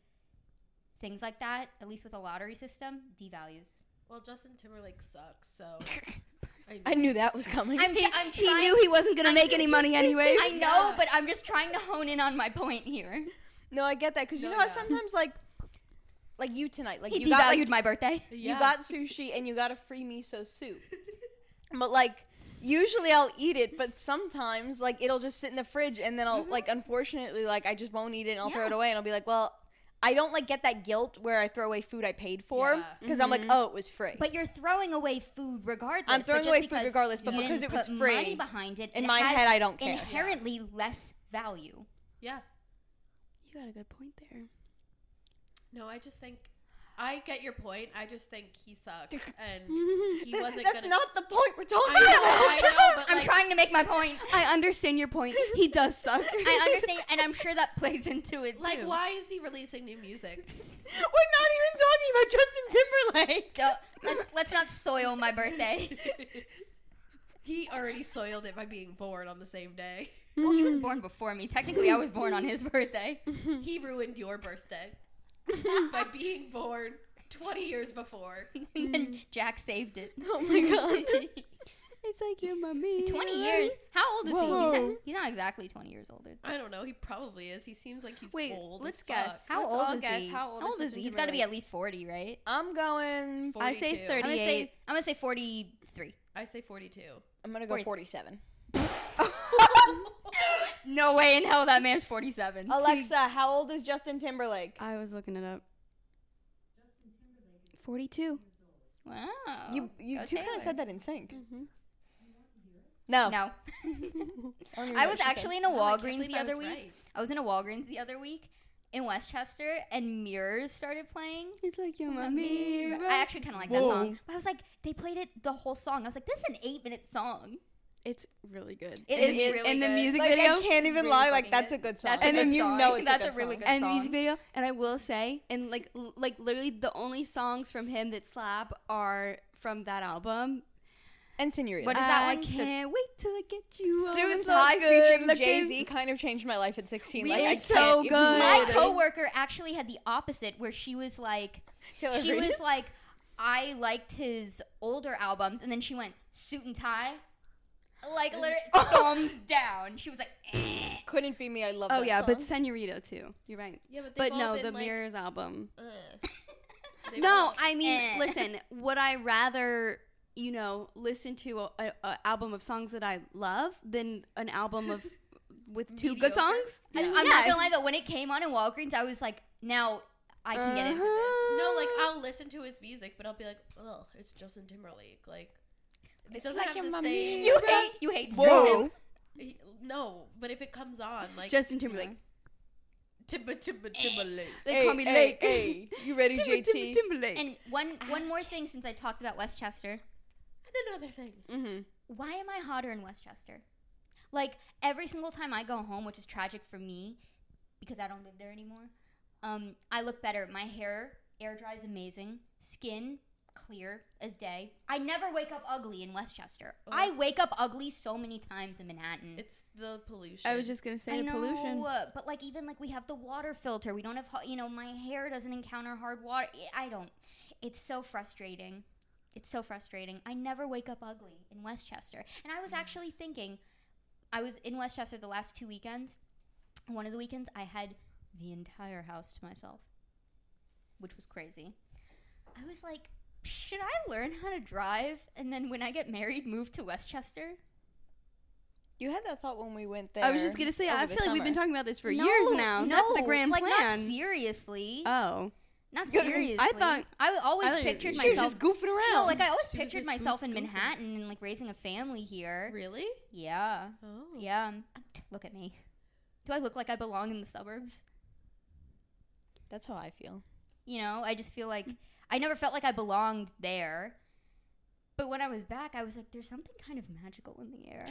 [SPEAKER 1] things like that, at least with a lottery system, devalues.
[SPEAKER 3] Well, Justin Timberlake sucks, so...
[SPEAKER 2] I knew that was coming.
[SPEAKER 4] He knew he wasn't going to make any money anyways.
[SPEAKER 1] I know, but I'm just trying to hone in on my point here.
[SPEAKER 2] No, I get that because you know how sometimes like you tonight,
[SPEAKER 1] he
[SPEAKER 2] you
[SPEAKER 1] devalued my birthday.
[SPEAKER 2] You got sushi and you got a free miso soup, but usually I'll eat it, but sometimes it'll just sit in the fridge and then I'll unfortunately I just won't eat it and I'll throw it away and I'll be like, well, I don't get that guilt where I throw away food I paid for because I'm like, oh, it was free.
[SPEAKER 1] But you're throwing away food regardless.
[SPEAKER 2] I'm throwing away food regardless, but because it was free,
[SPEAKER 1] money behind it,
[SPEAKER 2] in my head I don't care.
[SPEAKER 1] Inherently less value.
[SPEAKER 3] Yeah.
[SPEAKER 4] You got a good point there.
[SPEAKER 3] No, I just think I get your point. I just think he sucks, and he wasn't.
[SPEAKER 2] That's not the point we're talking about.
[SPEAKER 3] I know, but
[SPEAKER 1] I'm trying to make my point.
[SPEAKER 4] I understand your point. He does suck.
[SPEAKER 1] I understand, and I'm sure that plays into it too.
[SPEAKER 3] Why is he releasing new music?
[SPEAKER 2] We're not even talking about Justin Timberlake.
[SPEAKER 1] Let's not soil my birthday.
[SPEAKER 3] He already soiled it by being born on the same day.
[SPEAKER 1] Well, he was born before me. Technically, I was born on his birthday.
[SPEAKER 3] He ruined your birthday by being born 20 years before.
[SPEAKER 1] And then Jack saved it.
[SPEAKER 2] Oh my god.
[SPEAKER 4] It's like you're my mirror.
[SPEAKER 1] 20 years. How old is
[SPEAKER 4] Whoa.
[SPEAKER 1] he? He's not exactly 20 years older.
[SPEAKER 3] I don't know. He probably is. He seems like he's
[SPEAKER 4] Wait,
[SPEAKER 3] old.
[SPEAKER 4] let's
[SPEAKER 3] as
[SPEAKER 4] guess.
[SPEAKER 3] fuck.
[SPEAKER 1] How
[SPEAKER 4] Let's
[SPEAKER 1] old
[SPEAKER 4] all
[SPEAKER 1] is
[SPEAKER 4] guess
[SPEAKER 1] he?
[SPEAKER 4] how old is
[SPEAKER 1] he? He's got to be at least 40, right?
[SPEAKER 2] I'm going.
[SPEAKER 3] 42.
[SPEAKER 4] I say 38.
[SPEAKER 1] I'm gonna say 43.
[SPEAKER 3] I say 42.
[SPEAKER 2] I'm gonna go 47.
[SPEAKER 1] No way in hell that man's 47.
[SPEAKER 2] Alexa, how old is Justin Timberlake?
[SPEAKER 4] I was looking it up. 42.
[SPEAKER 1] Wow.
[SPEAKER 2] You
[SPEAKER 1] Go
[SPEAKER 2] two kind
[SPEAKER 1] Taylor.
[SPEAKER 2] of said that in sync.
[SPEAKER 4] Mm-hmm.
[SPEAKER 2] No.
[SPEAKER 1] No. I was actually in a Walgreens the other week.
[SPEAKER 3] Right.
[SPEAKER 1] I was in a Walgreens the other week in Westchester, and Mirrors started playing.
[SPEAKER 4] It's like you're my mirror.
[SPEAKER 1] I actually kind of like that
[SPEAKER 4] Whoa.
[SPEAKER 1] song. But I was like, they played it the whole song. I was like, this is an 8-minute song.
[SPEAKER 4] It's really good.
[SPEAKER 1] It
[SPEAKER 4] And
[SPEAKER 1] is
[SPEAKER 4] the-
[SPEAKER 1] really
[SPEAKER 4] and the
[SPEAKER 1] good.
[SPEAKER 4] music
[SPEAKER 2] Like,
[SPEAKER 4] video.
[SPEAKER 2] I can't even
[SPEAKER 1] Really
[SPEAKER 2] lie. Like,
[SPEAKER 1] fucking
[SPEAKER 2] that's
[SPEAKER 1] good.
[SPEAKER 2] a good song.
[SPEAKER 1] That's a
[SPEAKER 4] And
[SPEAKER 1] good
[SPEAKER 4] then you
[SPEAKER 1] song.
[SPEAKER 2] know it's
[SPEAKER 1] That's
[SPEAKER 2] a good
[SPEAKER 1] really
[SPEAKER 2] song.
[SPEAKER 1] good
[SPEAKER 4] And the
[SPEAKER 1] song.
[SPEAKER 4] music video, and I will say, and like literally the only songs from him that slap are from that album.
[SPEAKER 2] And Senorita.
[SPEAKER 1] What is that
[SPEAKER 4] I
[SPEAKER 1] one?
[SPEAKER 4] can't wait till I get you.
[SPEAKER 2] Suit and
[SPEAKER 4] so
[SPEAKER 2] Tie
[SPEAKER 4] good
[SPEAKER 2] featuring
[SPEAKER 4] looking.
[SPEAKER 2] Jay-Z kind of changed my life at 16. Like,
[SPEAKER 4] It's
[SPEAKER 2] I can't
[SPEAKER 4] so
[SPEAKER 2] even
[SPEAKER 4] good.
[SPEAKER 2] lie.
[SPEAKER 1] My coworker actually had the opposite, where she was like,
[SPEAKER 2] Taylor
[SPEAKER 1] she
[SPEAKER 2] Reid.
[SPEAKER 1] was like, I liked his older albums, and then she went Suit and Tie, like literally thumbs down. She was like, eh.
[SPEAKER 2] Couldn't be me. I love
[SPEAKER 4] Oh
[SPEAKER 2] that
[SPEAKER 4] yeah,
[SPEAKER 2] song.
[SPEAKER 4] but Senorita too. You're right.
[SPEAKER 3] Yeah, but,
[SPEAKER 4] But
[SPEAKER 3] they've all
[SPEAKER 4] no,
[SPEAKER 3] been,
[SPEAKER 4] the
[SPEAKER 3] like,
[SPEAKER 4] Mirrors album.
[SPEAKER 3] they've
[SPEAKER 4] No,
[SPEAKER 3] all-
[SPEAKER 4] I mean,
[SPEAKER 1] Eh.
[SPEAKER 4] listen. Would I rather, listen to a album of songs that I love than an album of with two good
[SPEAKER 3] Mediocre?
[SPEAKER 4] songs?
[SPEAKER 1] I'm not gonna lie though. When it came on in Walgreens, I was like, now I can get into this.
[SPEAKER 3] No, like I'll listen to his music, but I'll be like, oh, it's Justin Timberlake. Like it
[SPEAKER 2] It's
[SPEAKER 3] doesn't
[SPEAKER 2] like
[SPEAKER 3] have
[SPEAKER 2] your
[SPEAKER 3] the
[SPEAKER 2] mommy.
[SPEAKER 3] same.
[SPEAKER 1] You hate
[SPEAKER 2] Whoa.
[SPEAKER 3] No, but if it comes on, like
[SPEAKER 4] Justin Timberlake.
[SPEAKER 3] Timberlake.
[SPEAKER 4] They
[SPEAKER 2] Hey,
[SPEAKER 4] call me
[SPEAKER 2] hey,
[SPEAKER 4] Lake.
[SPEAKER 2] hey. You ready, JT?
[SPEAKER 4] Timberlake.
[SPEAKER 1] And one more thing, since I talked about Westchester,
[SPEAKER 3] And another thing.
[SPEAKER 4] Mm-hmm.
[SPEAKER 1] why am I hotter in Westchester? Like every single time I go home, which is tragic for me because I don't live there anymore. I look better. My hair air dries amazing. Skin clear as day. I never wake up ugly in Westchester.
[SPEAKER 3] Oh,
[SPEAKER 1] I
[SPEAKER 3] that's-
[SPEAKER 1] wake up ugly so many times in Manhattan.
[SPEAKER 3] It's the pollution.
[SPEAKER 4] I was just gonna say
[SPEAKER 1] I
[SPEAKER 4] the
[SPEAKER 1] know,
[SPEAKER 4] pollution.
[SPEAKER 1] but like even like we have the water filter. We don't have, my hair doesn't encounter hard water. I don't. It's so frustrating. It's so frustrating. I never wake up ugly in Westchester. And I was actually thinking, I was in Westchester the last 2 weekends. One of the weekends I had the entire house to myself, which was crazy. I was like, should I learn how to drive and then when I get married move to Westchester?
[SPEAKER 2] You had that thought when we went there.
[SPEAKER 4] I was just gonna say, I
[SPEAKER 2] over the
[SPEAKER 4] feel like we've been
[SPEAKER 2] summer.
[SPEAKER 4] talking about this for
[SPEAKER 1] No,
[SPEAKER 4] years now. That's the
[SPEAKER 1] no,
[SPEAKER 4] grand
[SPEAKER 1] like,
[SPEAKER 4] plan.
[SPEAKER 1] Not seriously.
[SPEAKER 4] Oh,
[SPEAKER 1] Not
[SPEAKER 2] Good.
[SPEAKER 1] seriously.
[SPEAKER 4] I thought-
[SPEAKER 1] I always
[SPEAKER 4] I thought
[SPEAKER 1] pictured
[SPEAKER 2] She was
[SPEAKER 1] myself.
[SPEAKER 2] just goofing around.
[SPEAKER 1] No, like I always
[SPEAKER 4] She was
[SPEAKER 1] pictured
[SPEAKER 4] just
[SPEAKER 1] myself in
[SPEAKER 4] goofing.
[SPEAKER 1] Manhattan and like raising a family here.
[SPEAKER 3] Really?
[SPEAKER 1] Yeah,
[SPEAKER 3] Oh.
[SPEAKER 1] yeah. Look at me. Do I look like I belong in the suburbs?
[SPEAKER 2] That's how I feel.
[SPEAKER 1] I just feel like I never felt like I belonged there. But when I was back, I was like, there's something kind of magical in the air.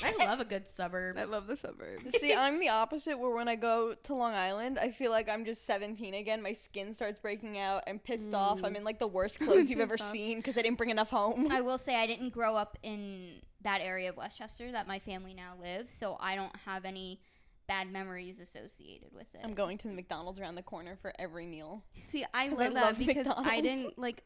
[SPEAKER 3] I love a good suburb.
[SPEAKER 4] I love the suburbs.
[SPEAKER 2] See, I'm the opposite where when I go to Long Island, I feel like I'm just 17 again. My skin starts breaking out. I'm pissed off. I'm in like the worst clothes you've ever
[SPEAKER 4] Pissed off.
[SPEAKER 2] seen because I didn't bring enough home.
[SPEAKER 1] I will say I didn't grow up in that area of Westchester that my family now lives, so I don't have any bad memories associated with it.
[SPEAKER 2] I'm going to the McDonald's around the corner for every meal.
[SPEAKER 4] See, I
[SPEAKER 2] 'Cause
[SPEAKER 4] love
[SPEAKER 2] I
[SPEAKER 4] that
[SPEAKER 2] love
[SPEAKER 4] because
[SPEAKER 2] McDonald's.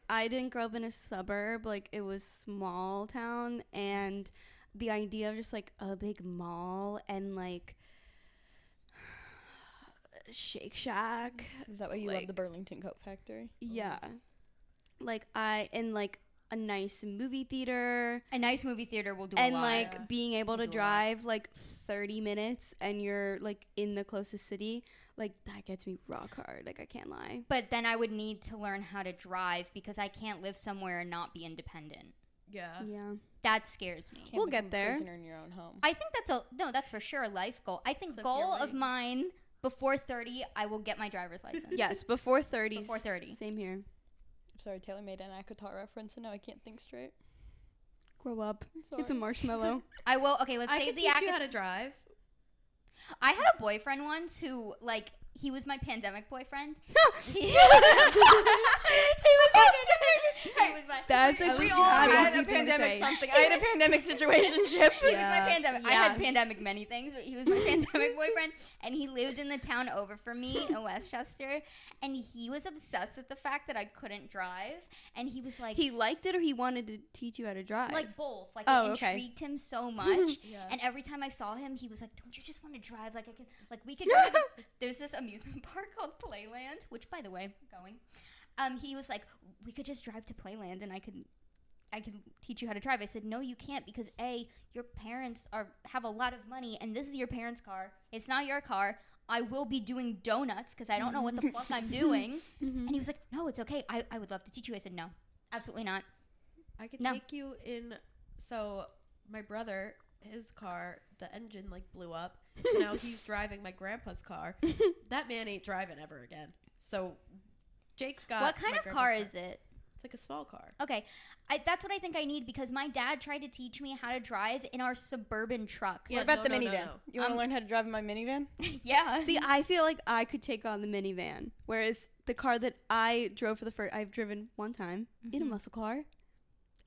[SPEAKER 4] I didn't grow up in a suburb. Like it was small town, and the idea of just like a big mall and like Shake Shack.
[SPEAKER 2] Is that why you love
[SPEAKER 4] Like-
[SPEAKER 2] the Burlington Coat Factory?
[SPEAKER 4] Yeah. Like a nice movie theater
[SPEAKER 1] A nice movie theater will do a
[SPEAKER 4] and
[SPEAKER 1] lot.
[SPEAKER 4] like being able to
[SPEAKER 1] Do a lot.
[SPEAKER 4] drive like 30 minutes and you're like in the closest city, like that gets me rock hard. Like I can't lie.
[SPEAKER 1] But then I would need to learn how to drive because I can't live somewhere and not be independent.
[SPEAKER 3] Yeah.
[SPEAKER 4] Yeah.
[SPEAKER 1] That scares me.
[SPEAKER 2] Can't
[SPEAKER 4] We'll
[SPEAKER 2] become
[SPEAKER 4] get there.
[SPEAKER 2] a prisoner in your own home.
[SPEAKER 1] I think that's for sure a life goal. I think
[SPEAKER 3] Clip
[SPEAKER 1] goal
[SPEAKER 3] your
[SPEAKER 1] of
[SPEAKER 3] wings.
[SPEAKER 1] mine before 30, I will get my driver's license.
[SPEAKER 4] Yes, before 30.
[SPEAKER 1] Before 30.
[SPEAKER 4] Same here.
[SPEAKER 2] Sorry, Taylor made an Akatar reference and now I can't think straight.
[SPEAKER 4] Grow up.
[SPEAKER 2] Sorry.
[SPEAKER 4] It's a marshmallow.
[SPEAKER 1] I will. Okay, let's
[SPEAKER 3] I
[SPEAKER 1] save
[SPEAKER 3] can
[SPEAKER 1] the
[SPEAKER 3] teach
[SPEAKER 1] act.
[SPEAKER 3] you how to drive.
[SPEAKER 1] I had a boyfriend once who, like, he was my pandemic boyfriend. he was
[SPEAKER 4] That's a
[SPEAKER 2] We all had
[SPEAKER 4] crazy
[SPEAKER 2] a
[SPEAKER 4] thing to
[SPEAKER 2] pandemic
[SPEAKER 4] say.
[SPEAKER 2] something. I had a pandemic situationship.
[SPEAKER 1] He was my pandemic. I
[SPEAKER 2] Yeah.
[SPEAKER 1] had pandemic many things, but he was my pandemic boyfriend, and he lived in the town over from me in Westchester, and he was obsessed with the fact that I couldn't drive, and he was like,
[SPEAKER 4] He liked it, or he wanted to teach you how to drive?
[SPEAKER 1] like both. Like
[SPEAKER 4] Oh,
[SPEAKER 1] it
[SPEAKER 4] okay.
[SPEAKER 1] intrigued him so much,
[SPEAKER 3] Yeah.
[SPEAKER 1] and every time I saw him, he was like, "Don't you just want to drive? Like I can, like we could." Go to there's this amusement park called Playland, which, by the way, going. He was like, "We could just drive to Playland, and I could teach you how to drive." I said, "No, you can't, because A, your parents have a lot of money, and this is your parents' car. It's not your car. I will be doing donuts because I don't know what the fuck I'm doing." And he was like, "No, it's okay. I would love to teach you." I said, "No, absolutely not."
[SPEAKER 3] I could
[SPEAKER 1] No.
[SPEAKER 3] take you in. So my brother, his car, the engine like blew up. So now he's driving my grandpa's car. That man ain't driving ever again. So Jake's got.
[SPEAKER 1] What kind
[SPEAKER 3] my
[SPEAKER 1] of
[SPEAKER 3] grandpa's
[SPEAKER 1] car is it?
[SPEAKER 3] It's like a small car.
[SPEAKER 1] Okay, that's what I think I need, because my dad tried to teach me how to drive in our suburban truck.
[SPEAKER 3] Yeah,
[SPEAKER 2] What about the
[SPEAKER 3] no,
[SPEAKER 2] minivan?
[SPEAKER 3] no.
[SPEAKER 2] You want to learn how to drive in my minivan?
[SPEAKER 1] Yeah.
[SPEAKER 4] See, I feel like I could take on the minivan, whereas the car that I drove for the first, I've driven one time in a muscle car.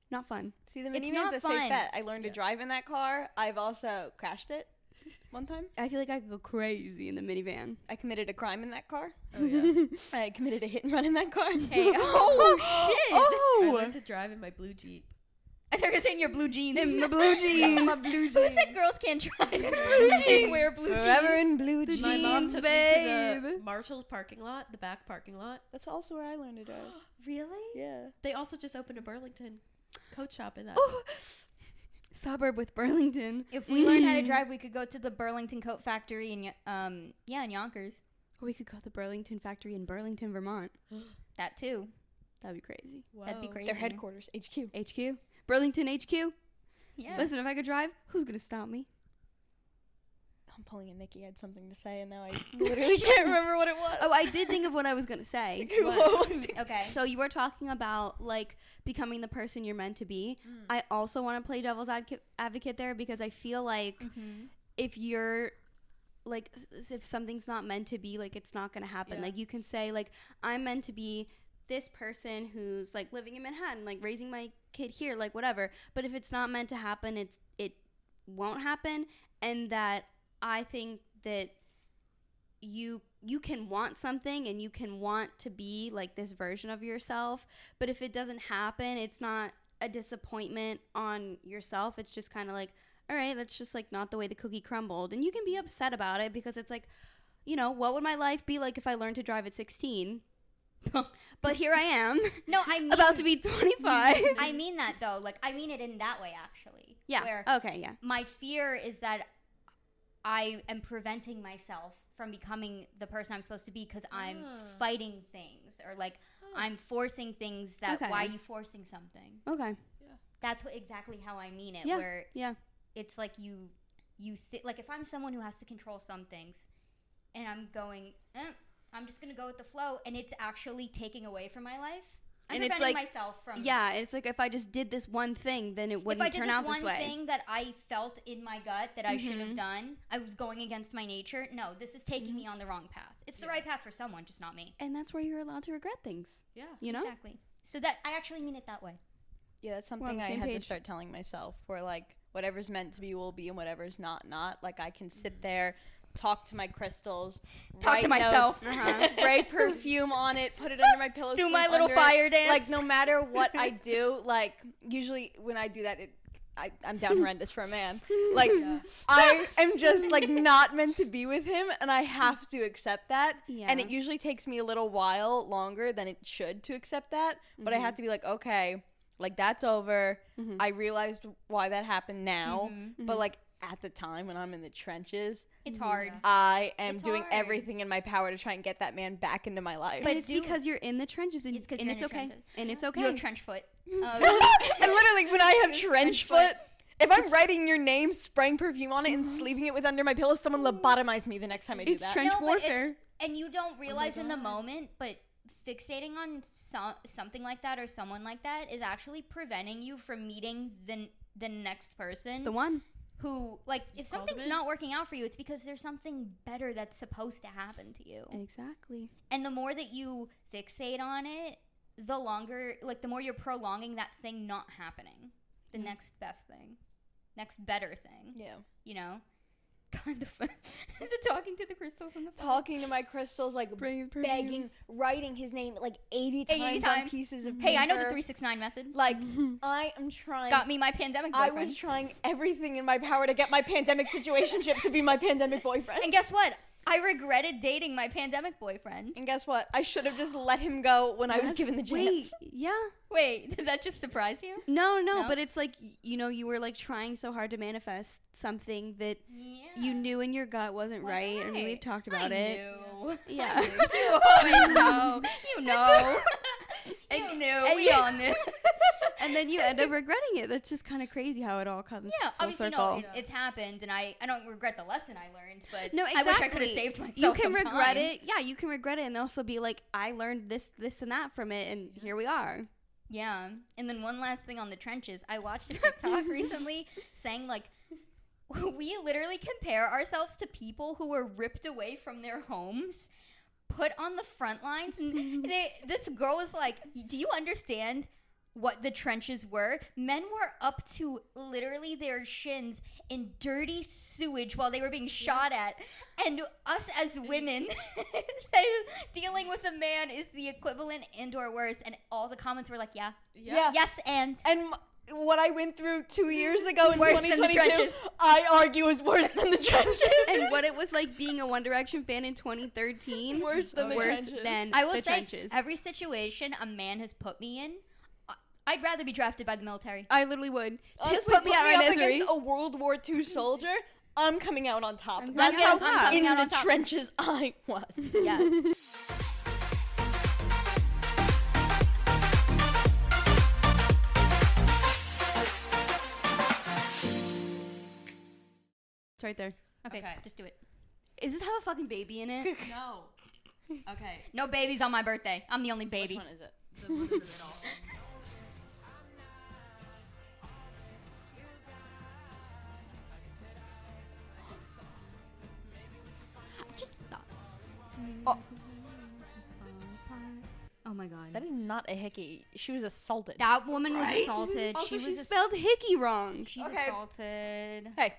[SPEAKER 4] Not fun.
[SPEAKER 2] See, the
[SPEAKER 1] It's
[SPEAKER 2] minivan's
[SPEAKER 1] not
[SPEAKER 2] a
[SPEAKER 1] fun.
[SPEAKER 2] safe bet. I learned to drive in that car. I've also crashed it one time.
[SPEAKER 4] I feel like I could go crazy in the minivan.
[SPEAKER 2] I committed a crime in that car.
[SPEAKER 3] Oh yeah.
[SPEAKER 2] I committed a hit and run in that car.
[SPEAKER 1] Hey, oh shit!
[SPEAKER 3] I
[SPEAKER 2] Oh!
[SPEAKER 3] learned to drive in my blue Jeep.
[SPEAKER 1] I thought you were saying your blue jeans.
[SPEAKER 4] In my blue jeans.
[SPEAKER 2] My blue
[SPEAKER 1] Who said girls can't drive in blue jeans? Wear blue
[SPEAKER 2] Forever
[SPEAKER 1] jeans.
[SPEAKER 2] in blue jeans.
[SPEAKER 3] My mom
[SPEAKER 4] Jeans,
[SPEAKER 3] took me to
[SPEAKER 4] babe.
[SPEAKER 3] the Marshall's parking lot, the back parking lot.
[SPEAKER 2] That's also where I learned to drive.
[SPEAKER 1] Really?
[SPEAKER 2] Yeah.
[SPEAKER 3] They also just opened a Burlington coat shop in that.
[SPEAKER 4] Ooh. Suburb with Burlington.
[SPEAKER 1] If we learned how to drive, we could go to the Burlington Coat Factory in in Yonkers.
[SPEAKER 4] Or we could go to the Burlington factory in Burlington, Vermont.
[SPEAKER 1] That too.
[SPEAKER 4] That'd be crazy.
[SPEAKER 1] That'd be
[SPEAKER 3] Whoa.
[SPEAKER 1] crazy.
[SPEAKER 2] Their headquarters, HQ.
[SPEAKER 4] HQ. Burlington HQ.
[SPEAKER 1] Yeah.
[SPEAKER 4] Listen, if I could drive, who's gonna stop me?
[SPEAKER 2] I'm pulling a Nikki had something to say, and now I literally can't remember what it was.
[SPEAKER 4] Oh, I did think of what I was gonna say.
[SPEAKER 2] Whoa.
[SPEAKER 1] Okay.
[SPEAKER 4] So you were talking about like becoming the person you're meant to be. I also want to play devil's advocate there, because I feel like if you're like if something's not meant to be, like it's not gonna happen.
[SPEAKER 3] Yeah.
[SPEAKER 4] Like you can say like I'm meant to be this person who's like living in Manhattan, like raising my kid here, like whatever. But if it's not meant to happen, it won't happen. And that I think that you can want something and you can want to be like this version of yourself, but if it doesn't happen, it's not a disappointment on yourself. It's just kind of like, all right, that's just like not the way the cookie crumbled. And you can be upset about it, because it's like, you know, what would my life be like if I learned to drive at 16? But here I am.
[SPEAKER 1] No, I mean
[SPEAKER 4] about to be 25.
[SPEAKER 1] I mean that though. Like I mean it in that way actually.
[SPEAKER 4] Yeah.
[SPEAKER 1] Where
[SPEAKER 4] Okay, yeah.
[SPEAKER 1] my fear is that I am preventing myself from becoming the person I'm supposed to be, because I'm fighting things, or like I'm forcing things that
[SPEAKER 4] Okay.
[SPEAKER 1] why are you forcing something?
[SPEAKER 4] Okay.
[SPEAKER 1] That's exactly how I mean it.
[SPEAKER 4] Yeah.
[SPEAKER 1] Where
[SPEAKER 4] Yeah.
[SPEAKER 1] it's like you like if I'm someone who has to control some things, and I'm going, I'm just gonna go with the flow, and it's actually taking away from my life. I'm
[SPEAKER 4] And it's
[SPEAKER 1] preventing
[SPEAKER 4] like-
[SPEAKER 1] myself from.
[SPEAKER 4] Yeah, it's like if I just did this one thing, then it
[SPEAKER 1] If
[SPEAKER 4] wouldn't
[SPEAKER 1] I did
[SPEAKER 4] turn
[SPEAKER 1] this
[SPEAKER 4] out
[SPEAKER 1] one
[SPEAKER 4] this way.
[SPEAKER 1] thing that I felt in my gut that I should have done, I was going against my nature. No, this is taking me on the wrong path. It's the right path for someone, just not me.
[SPEAKER 4] And that's where you're allowed to regret things.
[SPEAKER 3] Yeah.
[SPEAKER 4] You know?
[SPEAKER 1] Exactly. So that I actually mean it that way.
[SPEAKER 2] Yeah, that's
[SPEAKER 4] We're on
[SPEAKER 2] something
[SPEAKER 4] the
[SPEAKER 2] I
[SPEAKER 4] same
[SPEAKER 2] had to
[SPEAKER 4] page.
[SPEAKER 2] start telling myself, where like whatever's meant to be will be, and whatever's not. Like I can sit there, talk to my crystals,
[SPEAKER 1] Talk
[SPEAKER 2] write
[SPEAKER 1] to myself.
[SPEAKER 2] notes, spray perfume on it, put it under my pillow,
[SPEAKER 1] Do
[SPEAKER 2] sleep
[SPEAKER 1] my little
[SPEAKER 2] under
[SPEAKER 1] fire
[SPEAKER 2] it.
[SPEAKER 1] dance.
[SPEAKER 2] Like no matter what I do, like usually when I do that, I'm down horrendous for a man. Like I am just like not meant to be with him, and I have to accept that.
[SPEAKER 4] Yeah.
[SPEAKER 2] And it usually takes me a little while longer than it should to accept that. But I have to be like, okay, like that's over. I realized why that happened now. But like at the time when I'm in the trenches,
[SPEAKER 1] It's hard.
[SPEAKER 2] I am
[SPEAKER 1] It's
[SPEAKER 2] doing
[SPEAKER 1] hard.
[SPEAKER 2] everything in my power to try and get that man back into my life.
[SPEAKER 4] But it's because you're in the trenches, and
[SPEAKER 1] It's 'cause
[SPEAKER 4] and
[SPEAKER 1] you're in
[SPEAKER 4] it's
[SPEAKER 1] the
[SPEAKER 4] okay.
[SPEAKER 1] trenches.
[SPEAKER 4] And it's okay.
[SPEAKER 1] You have trench foot.
[SPEAKER 2] And literally, when I have trench
[SPEAKER 1] foot.
[SPEAKER 2] foot, if I'm writing your name, spraying perfume on it, and sleeping it with under my pillow, someone lobotomize me the next time I do
[SPEAKER 4] It's
[SPEAKER 2] that.
[SPEAKER 4] trench
[SPEAKER 1] No, but
[SPEAKER 4] warfare.
[SPEAKER 1] and you don't realize in the moment, but fixating on something like that or someone like that is actually preventing you from meeting the next person.
[SPEAKER 4] The one.
[SPEAKER 1] Who, like, if
[SPEAKER 3] called
[SPEAKER 1] something's
[SPEAKER 3] him in?
[SPEAKER 1] not working out for you, it's because there's something better that's supposed to happen to you.
[SPEAKER 4] Exactly.
[SPEAKER 1] And the more that you fixate on it, the longer, like, the more you're prolonging that thing not happening. The next best thing. Next better thing.
[SPEAKER 2] Yeah.
[SPEAKER 1] You know? Kind of fun. The talking to the crystals on the phone.
[SPEAKER 2] Talking to my crystals, like, begging, writing his name, like, 80 times on pieces of paper.
[SPEAKER 1] Hey, I know the 369 method.
[SPEAKER 2] Like, I am trying.
[SPEAKER 1] Got me my pandemic boyfriend.
[SPEAKER 2] I was trying everything in my power to get my pandemic situationship to be my pandemic boyfriend.
[SPEAKER 1] And guess what? I regretted dating my pandemic boyfriend.
[SPEAKER 2] And guess what? I should have just let him go when I was given the chance.
[SPEAKER 1] Wait, did that just surprise you?
[SPEAKER 4] No, but it's like, you know, you were like trying so hard to manifest something that you knew in your gut wasn't right. I mean, we've talked about it.
[SPEAKER 1] Knew.
[SPEAKER 4] Yeah.
[SPEAKER 1] You always know. You know. You knew. We all knew.
[SPEAKER 4] And then you end up regretting it. That's just kind of crazy how it all comes full
[SPEAKER 1] obviously,
[SPEAKER 4] circle.
[SPEAKER 1] no, it's happened, and I don't regret the lesson I learned, but
[SPEAKER 4] no, exactly.
[SPEAKER 1] I wish I could have saved myself
[SPEAKER 4] You can
[SPEAKER 1] some
[SPEAKER 4] regret
[SPEAKER 1] time.
[SPEAKER 4] it. Yeah, you can regret it and also be like, I learned this, and that from it, and here we are.
[SPEAKER 1] Yeah. And then one last thing on the trenches. I watched a TikTok recently saying, like, we literally compare ourselves to people who were ripped away from their homes, put on the front lines, and this girl was like, do you understand what the trenches were? Men were up to literally their shins in dirty sewage while they were being shot at, and us as women dealing with a man is the equivalent and or worse. And all the comments were like, yeah. Yes, and
[SPEAKER 2] what I went through 2 years ago in
[SPEAKER 1] Worse than the
[SPEAKER 2] 2022,
[SPEAKER 1] trenches.
[SPEAKER 2] I argue is worse than the trenches.
[SPEAKER 4] And what it was like being a One Direction fan in 2013.
[SPEAKER 2] Worse than the trenches.
[SPEAKER 1] I will
[SPEAKER 4] the
[SPEAKER 1] say,
[SPEAKER 4] trenches.
[SPEAKER 1] every situation a man has put me in, I'd rather be drafted by the military.
[SPEAKER 4] I literally would.
[SPEAKER 2] Honestly,
[SPEAKER 4] Put me out my misery.
[SPEAKER 2] against a World War II soldier, I'm coming out on top.
[SPEAKER 4] I'm
[SPEAKER 2] That's
[SPEAKER 4] coming
[SPEAKER 2] how
[SPEAKER 4] out on top.
[SPEAKER 2] in
[SPEAKER 1] Coming out
[SPEAKER 2] the
[SPEAKER 1] on top.
[SPEAKER 2] trenches I was.
[SPEAKER 1] Yes.
[SPEAKER 4] It's right there.
[SPEAKER 1] Okay, just do it.
[SPEAKER 4] Is this have a fucking baby in it?
[SPEAKER 3] No. Okay.
[SPEAKER 1] No babies on my birthday. I'm the only baby.
[SPEAKER 2] Which one is it?
[SPEAKER 3] The one in the middle.
[SPEAKER 1] Just stop. Oh my god.
[SPEAKER 2] That is not a hickey. She was assaulted.
[SPEAKER 1] That woman was
[SPEAKER 3] Right?
[SPEAKER 1] assaulted.
[SPEAKER 4] Also,
[SPEAKER 1] she
[SPEAKER 4] she
[SPEAKER 1] was
[SPEAKER 4] spelled hickey wrong.
[SPEAKER 1] she's
[SPEAKER 2] Okay.
[SPEAKER 1] assaulted.
[SPEAKER 2] Hey.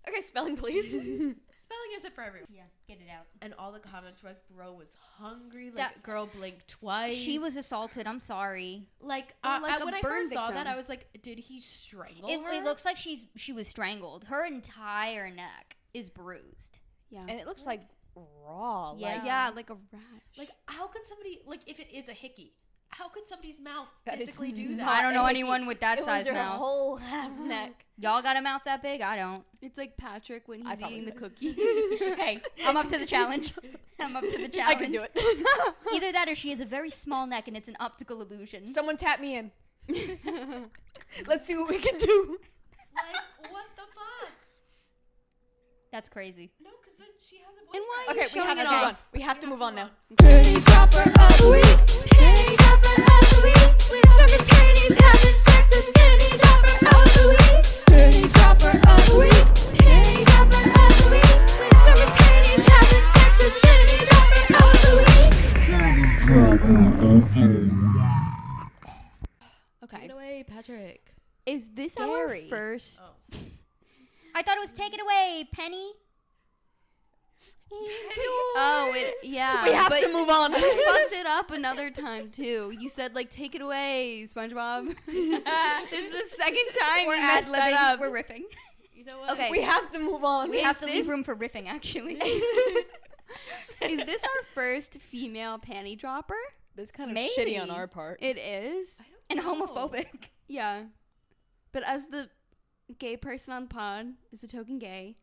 [SPEAKER 2] Okay, spelling please.
[SPEAKER 3] Spelling isn't for everyone.
[SPEAKER 1] Yeah, get it out.
[SPEAKER 3] And all the comments were like, bro was hungry. Like,
[SPEAKER 1] That-
[SPEAKER 3] girl blinked twice.
[SPEAKER 1] She was assaulted. I'm sorry.
[SPEAKER 3] like,
[SPEAKER 4] Or like a
[SPEAKER 3] when I
[SPEAKER 4] burn
[SPEAKER 3] first saw that,
[SPEAKER 4] victim.
[SPEAKER 3] I was like, did he strangle
[SPEAKER 1] It
[SPEAKER 3] her?
[SPEAKER 1] looks like she was strangled. Her entire neck is bruised.
[SPEAKER 4] Yeah.
[SPEAKER 2] And it looks like raw.
[SPEAKER 1] Yeah.
[SPEAKER 2] Like,
[SPEAKER 4] Yeah, like a rash.
[SPEAKER 3] like, how could somebody, like, if it is a hickey, how could somebody's mouth
[SPEAKER 2] That is
[SPEAKER 3] physically do
[SPEAKER 2] not
[SPEAKER 3] that?
[SPEAKER 1] I don't know
[SPEAKER 2] a hickey.
[SPEAKER 1] anyone with that
[SPEAKER 2] it
[SPEAKER 1] size
[SPEAKER 2] was her
[SPEAKER 1] mouth.
[SPEAKER 2] whole half neck.
[SPEAKER 1] Y'all got a mouth that big? I don't.
[SPEAKER 4] It's like Patrick when
[SPEAKER 2] I
[SPEAKER 4] he's
[SPEAKER 2] probably
[SPEAKER 4] eating the
[SPEAKER 2] would.
[SPEAKER 4] cookies.
[SPEAKER 1] Hey, I'm up to the challenge. I'm up to the challenge.
[SPEAKER 2] I could do it.
[SPEAKER 1] Either that or she has a very small neck and it's an optical illusion.
[SPEAKER 2] Someone tap me in. Let's see what we can do.
[SPEAKER 3] Like, what the fuck?
[SPEAKER 1] That's crazy.
[SPEAKER 3] No, because then she has a
[SPEAKER 4] And
[SPEAKER 3] boyfriend.
[SPEAKER 4] why are
[SPEAKER 2] Okay,
[SPEAKER 4] you
[SPEAKER 2] we
[SPEAKER 4] showing
[SPEAKER 2] have to
[SPEAKER 4] it
[SPEAKER 2] move
[SPEAKER 4] off?
[SPEAKER 2] on. We have to move on now.
[SPEAKER 4] Penny dropper of the week. Penny dropper of the week. With serving pennies, having sex with penny dropper of the week. Penny dropper of the week. Penny dropper of the week. With serving pennies, having sex with penny dropper of the week. Okay.
[SPEAKER 3] Take it away, Patrick.
[SPEAKER 4] Is this
[SPEAKER 2] Scary.
[SPEAKER 4] our first?
[SPEAKER 3] Oh.
[SPEAKER 1] I thought it was take it away, Penny.
[SPEAKER 4] Oh, yeah.
[SPEAKER 2] We have
[SPEAKER 4] but
[SPEAKER 2] to move on.
[SPEAKER 4] You fucked it up another time too. You said like, "Take it away, SpongeBob." This is the second time
[SPEAKER 1] We're
[SPEAKER 4] you messed that
[SPEAKER 1] ad-libbing.
[SPEAKER 4] up.
[SPEAKER 1] We're riffing.
[SPEAKER 3] You know what?
[SPEAKER 4] Okay.
[SPEAKER 2] We have to move on.
[SPEAKER 1] We have to
[SPEAKER 4] this-
[SPEAKER 1] leave room for riffing, actually.
[SPEAKER 4] Is this our first female panty dropper?
[SPEAKER 2] That's kind of
[SPEAKER 1] Maybe.
[SPEAKER 2] shitty on our part.
[SPEAKER 4] It is.
[SPEAKER 1] And
[SPEAKER 3] know.
[SPEAKER 1] homophobic.
[SPEAKER 4] Yeah. But as the gay person on the pod, is a token gay,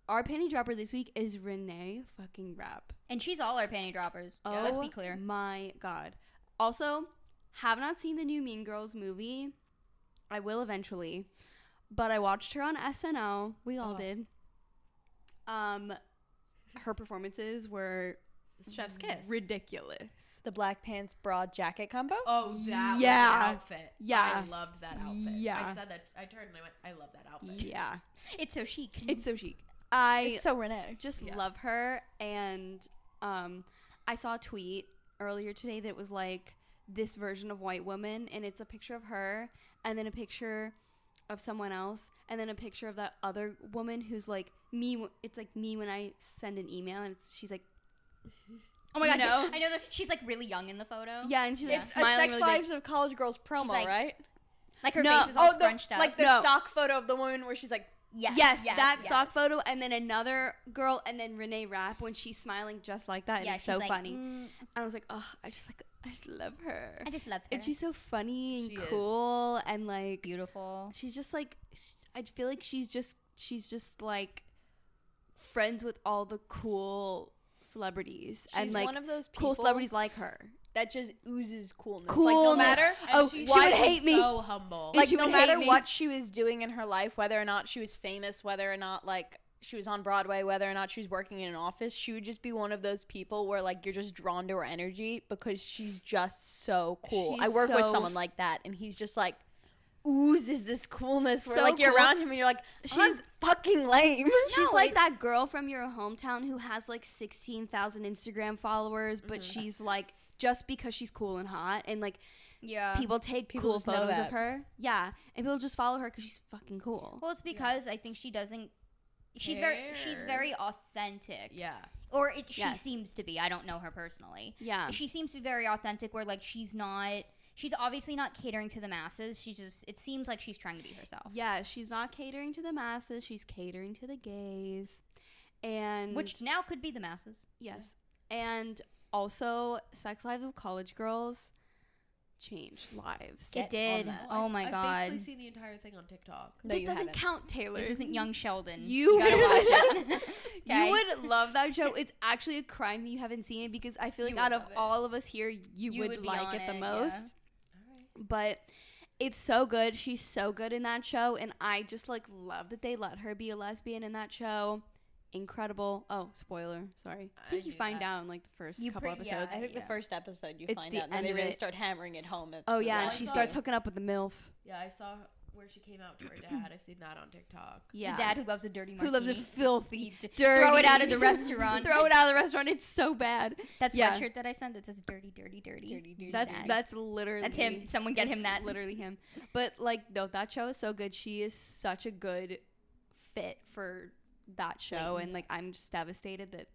[SPEAKER 4] our panty dropper this week is Reneé fucking Rapp.
[SPEAKER 1] And she's all our panty droppers. Let's be clear.
[SPEAKER 4] My God. Also, have not seen the new Mean Girls movie. I will eventually. But I watched her on SNL. We all did. Her performances were
[SPEAKER 3] Chef's kiss.
[SPEAKER 4] ridiculous.
[SPEAKER 2] The black pants broad jacket combo.
[SPEAKER 3] Oh, that
[SPEAKER 4] Yeah.
[SPEAKER 3] was the outfit.
[SPEAKER 4] Yeah.
[SPEAKER 3] I loved that outfit.
[SPEAKER 4] Yeah.
[SPEAKER 3] I said that. I turned and I went, I love that outfit.
[SPEAKER 4] Yeah.
[SPEAKER 1] It's so chic.
[SPEAKER 4] It's so chic. I
[SPEAKER 2] It's so Reneé.
[SPEAKER 4] just
[SPEAKER 3] Yeah.
[SPEAKER 4] love her. And I saw a tweet earlier today that was like, this version of white woman, and it's a picture of her and then a picture of someone else and then a picture of that other woman who's like me. It's like me when I send an email, and she's like,
[SPEAKER 1] oh my god,
[SPEAKER 4] know?
[SPEAKER 1] I know that she's like really young in the photo.
[SPEAKER 4] yeah, and she's like
[SPEAKER 2] It's a
[SPEAKER 4] smiling
[SPEAKER 2] Sex
[SPEAKER 4] really
[SPEAKER 2] Lives of College Girls promo,
[SPEAKER 1] like,
[SPEAKER 2] right?
[SPEAKER 1] Like her
[SPEAKER 4] No.
[SPEAKER 1] face is all
[SPEAKER 2] Oh,
[SPEAKER 1] scrunched up.
[SPEAKER 2] like the
[SPEAKER 4] No.
[SPEAKER 2] stock photo of the woman where she's like,
[SPEAKER 1] yes,
[SPEAKER 4] that stock photo, and then another girl, and then Reneé Rapp when she's smiling just like that, and it's
[SPEAKER 1] she's
[SPEAKER 4] so
[SPEAKER 1] like,
[SPEAKER 4] funny. And I was like, oh, I just love her.
[SPEAKER 1] I just love her.
[SPEAKER 4] And she's so funny and
[SPEAKER 3] She is.
[SPEAKER 4] cool, and like
[SPEAKER 1] beautiful.
[SPEAKER 4] she's just like, I feel like she's just like friends with all the cool celebrities,
[SPEAKER 2] she's
[SPEAKER 4] and like
[SPEAKER 2] one of those people
[SPEAKER 4] cool celebrities like her.
[SPEAKER 2] that just oozes coolness. Like,
[SPEAKER 4] Coolness.
[SPEAKER 2] no matter,
[SPEAKER 3] And
[SPEAKER 4] Oh,
[SPEAKER 3] she's
[SPEAKER 4] she would
[SPEAKER 3] so-
[SPEAKER 4] hate me.
[SPEAKER 3] So humble.
[SPEAKER 4] And
[SPEAKER 2] like,
[SPEAKER 4] she
[SPEAKER 2] no
[SPEAKER 4] would hate
[SPEAKER 2] matter
[SPEAKER 4] me.
[SPEAKER 2] what she was doing in her life, whether or not she was famous, whether or not, like, she was on Broadway, whether or not she was working in an office, she would just be one of those people where, like, you're just drawn to her energy because she's just so cool.
[SPEAKER 4] She's
[SPEAKER 2] I work with
[SPEAKER 4] so-
[SPEAKER 2] someone like that, and he's just, like, oozes this coolness where,
[SPEAKER 4] So
[SPEAKER 2] like, you're
[SPEAKER 4] cool.
[SPEAKER 2] around him and you're like, she's fucking lame.
[SPEAKER 4] She's like that girl from your hometown who has like 16,000 Instagram followers, but she's like, just because she's cool and hot, and like
[SPEAKER 1] Yeah.
[SPEAKER 4] people take
[SPEAKER 2] People
[SPEAKER 4] cool
[SPEAKER 2] just know
[SPEAKER 4] photos
[SPEAKER 2] that.
[SPEAKER 4] of her. Yeah, and people just follow her because she's fucking cool.
[SPEAKER 1] Well, it's because I think she doesn't. She's very authentic.
[SPEAKER 3] yeah.
[SPEAKER 1] Or she
[SPEAKER 4] Yes.
[SPEAKER 1] seems to be. I don't know her personally.
[SPEAKER 4] Yeah,
[SPEAKER 1] She seems to be very authentic. Where like she's obviously not catering to the masses. It seems like she's trying to be herself.
[SPEAKER 4] yeah. She's not catering to the masses. She's catering to the gays, and
[SPEAKER 1] Which now could be the masses.
[SPEAKER 4] yes, and also Sex Lives of College Girls changed lives.
[SPEAKER 2] Get
[SPEAKER 1] It did.
[SPEAKER 2] on that.
[SPEAKER 1] Oh my
[SPEAKER 3] I've
[SPEAKER 1] god.
[SPEAKER 3] basically seen the entire thing on TikTok.
[SPEAKER 2] No,
[SPEAKER 4] That
[SPEAKER 2] you
[SPEAKER 4] doesn't
[SPEAKER 2] haven't.
[SPEAKER 4] count, Taylor.
[SPEAKER 1] This isn't Young Sheldon.
[SPEAKER 4] You-
[SPEAKER 1] gotta watch it. Okay?
[SPEAKER 4] You would love that show. It's actually a crime that you haven't seen it because I feel like
[SPEAKER 1] You
[SPEAKER 4] out
[SPEAKER 1] would
[SPEAKER 4] of
[SPEAKER 1] love it.
[SPEAKER 4] all of us here, you would
[SPEAKER 1] be
[SPEAKER 4] like
[SPEAKER 1] on
[SPEAKER 4] it the
[SPEAKER 1] it,
[SPEAKER 4] most.
[SPEAKER 3] All right.
[SPEAKER 4] But it's so good. She's so good in that show, and I just like love that they let her be a lesbian in that show. Incredible. Oh, spoiler. Sorry. I think
[SPEAKER 3] I
[SPEAKER 4] you
[SPEAKER 3] knew
[SPEAKER 4] find
[SPEAKER 3] that.
[SPEAKER 4] out in like the first
[SPEAKER 1] You
[SPEAKER 4] couple
[SPEAKER 1] yeah,
[SPEAKER 4] episodes.
[SPEAKER 2] I think
[SPEAKER 1] Yeah.
[SPEAKER 2] the first episode you
[SPEAKER 4] It's
[SPEAKER 2] find
[SPEAKER 4] the
[SPEAKER 2] out, and then
[SPEAKER 4] end
[SPEAKER 2] they
[SPEAKER 4] of
[SPEAKER 2] really
[SPEAKER 4] it.
[SPEAKER 2] start hammering it home.
[SPEAKER 4] Oh yeah,
[SPEAKER 3] Yeah,
[SPEAKER 4] and
[SPEAKER 3] I
[SPEAKER 4] she
[SPEAKER 3] saw
[SPEAKER 4] starts
[SPEAKER 3] it.
[SPEAKER 4] hooking up with the MILF.
[SPEAKER 3] Yeah, I saw where she came out to her dad. I've seen that on TikTok.
[SPEAKER 4] Yeah.
[SPEAKER 1] The dad who loves a dirty martini.
[SPEAKER 4] who loves it filthy,
[SPEAKER 1] D-
[SPEAKER 4] dirty.
[SPEAKER 1] Throw it out of the restaurant.
[SPEAKER 4] Throw it out of the restaurant. It's so bad.
[SPEAKER 1] That
[SPEAKER 4] Yeah.
[SPEAKER 1] sweatshirt that I sent that says dirty, dirty, dirty.
[SPEAKER 2] Dirty, dirty,
[SPEAKER 4] That's
[SPEAKER 2] dirty.
[SPEAKER 4] that's literally
[SPEAKER 1] That's him. Someone get
[SPEAKER 4] it's
[SPEAKER 1] him that.
[SPEAKER 4] Literally him. But like, no, that show is so good. She is such a good fit for that show, and like, I'm just devastated that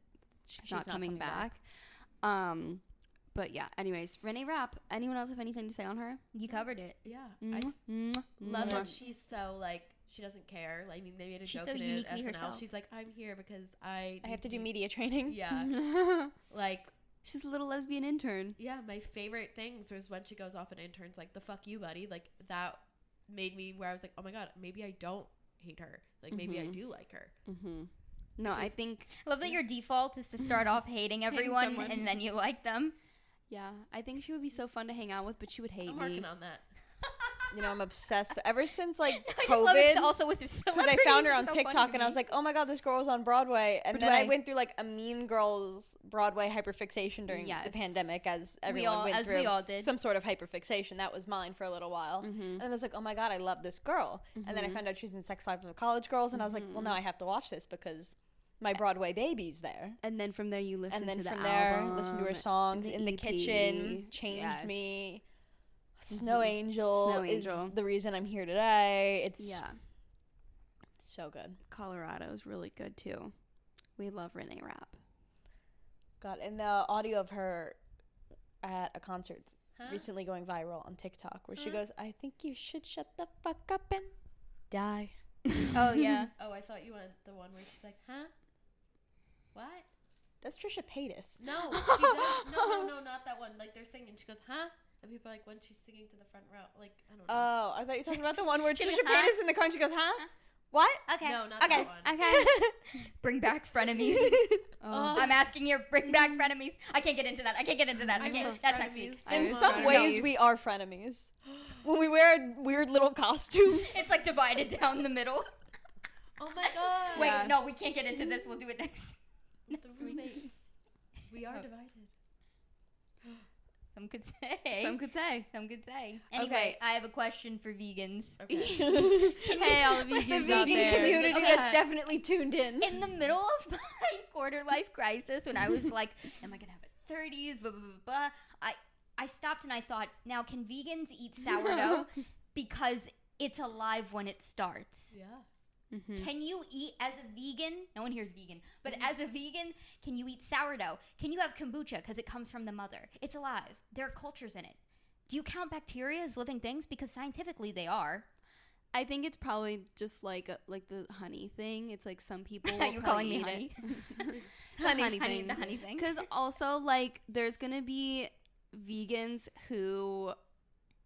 [SPEAKER 4] she's not coming back. But yeah. Anyways, Reneé Rapp. Anyone else have anything to say on her?
[SPEAKER 1] You covered it.
[SPEAKER 3] Yeah.
[SPEAKER 4] Mwah,
[SPEAKER 3] I
[SPEAKER 4] mwah,
[SPEAKER 3] love
[SPEAKER 4] mwah.
[SPEAKER 3] that she's so like she doesn't care. Like, I mean, they made a
[SPEAKER 1] She's
[SPEAKER 3] joke
[SPEAKER 1] so
[SPEAKER 3] in it
[SPEAKER 1] uniquely
[SPEAKER 3] at SNL.
[SPEAKER 1] herself.
[SPEAKER 3] She's like, I'm here because I
[SPEAKER 2] have to
[SPEAKER 3] need
[SPEAKER 2] do media training.
[SPEAKER 3] Yeah. Like,
[SPEAKER 4] She's a little lesbian intern.
[SPEAKER 3] yeah, my favorite things was when she goes off and interns like the fuck you buddy. Like, that made me where I was like, oh my god, maybe I don't hate her. Like, maybe I
[SPEAKER 4] Mhm.
[SPEAKER 3] do like her.
[SPEAKER 4] Mm-hmm. No, I
[SPEAKER 3] Because-
[SPEAKER 4] think
[SPEAKER 1] I love that your default is to start off hating everyone
[SPEAKER 4] someone.
[SPEAKER 1] and then you like them.
[SPEAKER 4] I think she would be so fun to hang out with, but she would hate
[SPEAKER 3] I'm
[SPEAKER 4] me.
[SPEAKER 3] working on that.
[SPEAKER 2] You know, I'm obsessed. Ever since like
[SPEAKER 1] I just love it
[SPEAKER 2] COVID,
[SPEAKER 1] also with
[SPEAKER 2] because
[SPEAKER 1] celebrities.
[SPEAKER 2] I found her
[SPEAKER 1] It's
[SPEAKER 2] on
[SPEAKER 1] so funny
[SPEAKER 2] TikTok
[SPEAKER 1] to
[SPEAKER 2] and I
[SPEAKER 1] me.
[SPEAKER 2] was like, oh my god, this girl was on Broadway. And then I
[SPEAKER 4] Broadway.
[SPEAKER 2] went through like a Mean Girls Broadway hyperfixation during
[SPEAKER 4] Yes.
[SPEAKER 2] the pandemic, as
[SPEAKER 1] we
[SPEAKER 2] everyone
[SPEAKER 1] all,
[SPEAKER 2] went
[SPEAKER 1] as
[SPEAKER 2] through
[SPEAKER 1] we all did.
[SPEAKER 2] some sort of hyperfixation. That was mine for a little while.
[SPEAKER 4] Mm-hmm.
[SPEAKER 2] And then I was like, oh my god, I love this girl. And then I
[SPEAKER 4] Mhm.
[SPEAKER 2] found out she's in Sex Lives of College Girls, and I was like, well, now I have to watch this because my Broadway baby's there.
[SPEAKER 4] And then from there, you listen
[SPEAKER 2] And then
[SPEAKER 4] to the
[SPEAKER 2] from there,
[SPEAKER 4] album,
[SPEAKER 2] listen to her songs
[SPEAKER 4] and
[SPEAKER 2] in the
[SPEAKER 4] EP.
[SPEAKER 2] kitchen, changed
[SPEAKER 4] Yes.
[SPEAKER 2] me. Snow
[SPEAKER 4] Mhm.
[SPEAKER 2] Angel
[SPEAKER 4] Snow
[SPEAKER 2] is
[SPEAKER 4] Angel.
[SPEAKER 2] the reason I'm here today. It's
[SPEAKER 4] Yeah,
[SPEAKER 2] so good.
[SPEAKER 4] Colorado is really good too. We love Reneé Rapp.
[SPEAKER 2] God, and the audio of her at a concert
[SPEAKER 3] Huh?
[SPEAKER 2] recently going viral on TikTok, where she
[SPEAKER 3] Huh?
[SPEAKER 2] goes, "I think you should shut the fuck up and die."
[SPEAKER 1] Oh yeah.
[SPEAKER 3] Oh, I thought you went the one where she's like, huh? What?
[SPEAKER 2] That's Trisha Paytas.
[SPEAKER 3] No, she does. No, not that one. Like, they're singing. She goes, huh? And people are like, when she's singing to the front row. Like, I don't know.
[SPEAKER 2] Oh, I thought you were talking about the one where
[SPEAKER 1] She's
[SPEAKER 2] Trisha
[SPEAKER 1] like, huh?
[SPEAKER 2] Paytas in the car and she goes, "Huh? What?"
[SPEAKER 1] Okay.
[SPEAKER 3] No, not
[SPEAKER 2] Okay.
[SPEAKER 3] that one.
[SPEAKER 1] Okay. Bring back frenemies.
[SPEAKER 4] Oh.
[SPEAKER 1] I'm asking you, bring back frenemies. I can't get into that. I can't get into that.
[SPEAKER 3] I
[SPEAKER 1] Okay,
[SPEAKER 3] miss
[SPEAKER 1] that's next week.
[SPEAKER 3] frenemies.
[SPEAKER 4] I
[SPEAKER 2] In
[SPEAKER 4] miss
[SPEAKER 2] some
[SPEAKER 4] frenemies.
[SPEAKER 2] ways, we are frenemies. When we wear weird little costumes.
[SPEAKER 1] It's like divided down the middle.
[SPEAKER 3] Oh my god.
[SPEAKER 1] Wait,
[SPEAKER 4] Yeah.
[SPEAKER 1] no, we can't get into this. We'll do it next.
[SPEAKER 3] The roommates. We are
[SPEAKER 1] Oh.
[SPEAKER 3] divided.
[SPEAKER 1] Some could say.
[SPEAKER 4] Some could say.
[SPEAKER 1] Some could say. Anyway,
[SPEAKER 4] Okay.
[SPEAKER 1] I have a question for vegans.
[SPEAKER 3] Okay.
[SPEAKER 4] Hey, all the
[SPEAKER 2] The
[SPEAKER 4] vegans
[SPEAKER 2] vegan
[SPEAKER 4] out there.
[SPEAKER 2] community
[SPEAKER 1] Okay.
[SPEAKER 2] that's definitely tuned in.
[SPEAKER 1] In the middle of my quarter life crisis, when I was like, "Am I gonna have a 30s?" Blah blah blah blah. I stopped and I thought, now can vegans eat sourdough because it's alive when it starts?
[SPEAKER 3] Yeah.
[SPEAKER 4] Mm-hmm.
[SPEAKER 1] Can you eat as a vegan? No one here is vegan, but as a vegan, can you eat sourdough? Can you have kombucha because it comes from the mother? It's alive. There are cultures in it. Do you count bacteria as living things? Because scientifically they are.
[SPEAKER 4] I think it's probably just like the honey thing. It's like some people.
[SPEAKER 1] You're calling me honey.
[SPEAKER 4] honey
[SPEAKER 1] The
[SPEAKER 4] thing.
[SPEAKER 1] honey thing.
[SPEAKER 4] Because also like there's gonna be vegans who,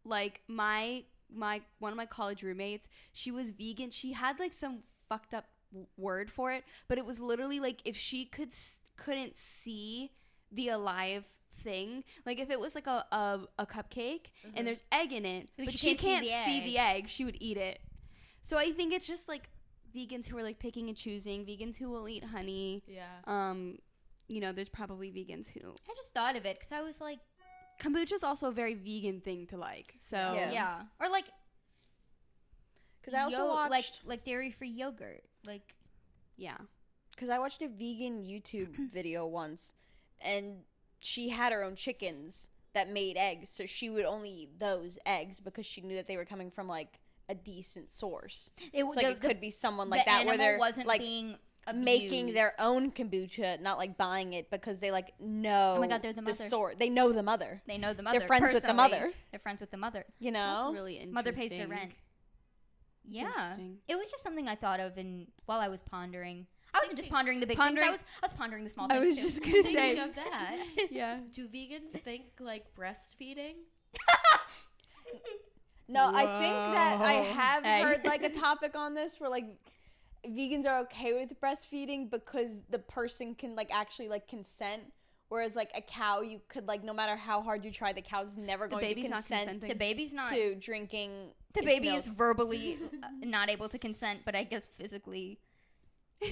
[SPEAKER 4] like one of my college roommates, she was vegan. She had like some fucked up word for it, but it was literally like if she couldn't see the alive thing, like if it was like a cupcake and there's egg in it, but she can't see the egg, she would eat it. So I think it's just like vegans who are like picking and choosing, vegans who will eat honey.
[SPEAKER 3] Yeah.
[SPEAKER 4] You know, there's probably vegans who.
[SPEAKER 1] I just thought of it because I was like,
[SPEAKER 4] Kombucha is also a very vegan thing to like. So
[SPEAKER 1] yeah. Or like,
[SPEAKER 2] Because I also watched
[SPEAKER 1] like dairy-free yogurt. Like,
[SPEAKER 4] yeah.
[SPEAKER 2] Because I watched a vegan YouTube video once, and she had her own chickens that made eggs, so she would only eat those eggs because she knew that they were coming from like a decent source. It could be someone like that where they're
[SPEAKER 1] wasn't
[SPEAKER 2] like
[SPEAKER 1] being
[SPEAKER 2] making their
[SPEAKER 1] abused.
[SPEAKER 2] own kombucha, not like buying it because they like know.
[SPEAKER 1] Oh my God, they're the mother.
[SPEAKER 2] They know the mother.
[SPEAKER 1] They know the mother.
[SPEAKER 2] They're friends with the
[SPEAKER 1] personally.
[SPEAKER 2] mother.
[SPEAKER 1] They're friends with the mother.
[SPEAKER 2] You know,
[SPEAKER 4] That's really interesting.
[SPEAKER 1] Mother pays their rent. Yeah,
[SPEAKER 4] Interesting.
[SPEAKER 1] it was just something I thought of while I was pondering. I wasn't just pondering the big things. I was pondering the small things.
[SPEAKER 4] I was
[SPEAKER 1] too.
[SPEAKER 4] just gonna say.
[SPEAKER 3] Thinking of that,
[SPEAKER 4] Yeah.
[SPEAKER 3] do vegans think like breastfeeding?
[SPEAKER 2] No, I think that I have
[SPEAKER 1] Hey.
[SPEAKER 2] heard like a topic on this where like vegans are okay with breastfeeding because the person can like actually like consent, whereas like a cow, you could like no matter how hard you try, the cow's never going to
[SPEAKER 4] baby's not
[SPEAKER 2] consent
[SPEAKER 4] consenting.
[SPEAKER 1] The baby's not.
[SPEAKER 2] to drinking.
[SPEAKER 1] The
[SPEAKER 2] its
[SPEAKER 1] baby
[SPEAKER 2] milk.
[SPEAKER 1] is verbally not able to consent, but I guess physically.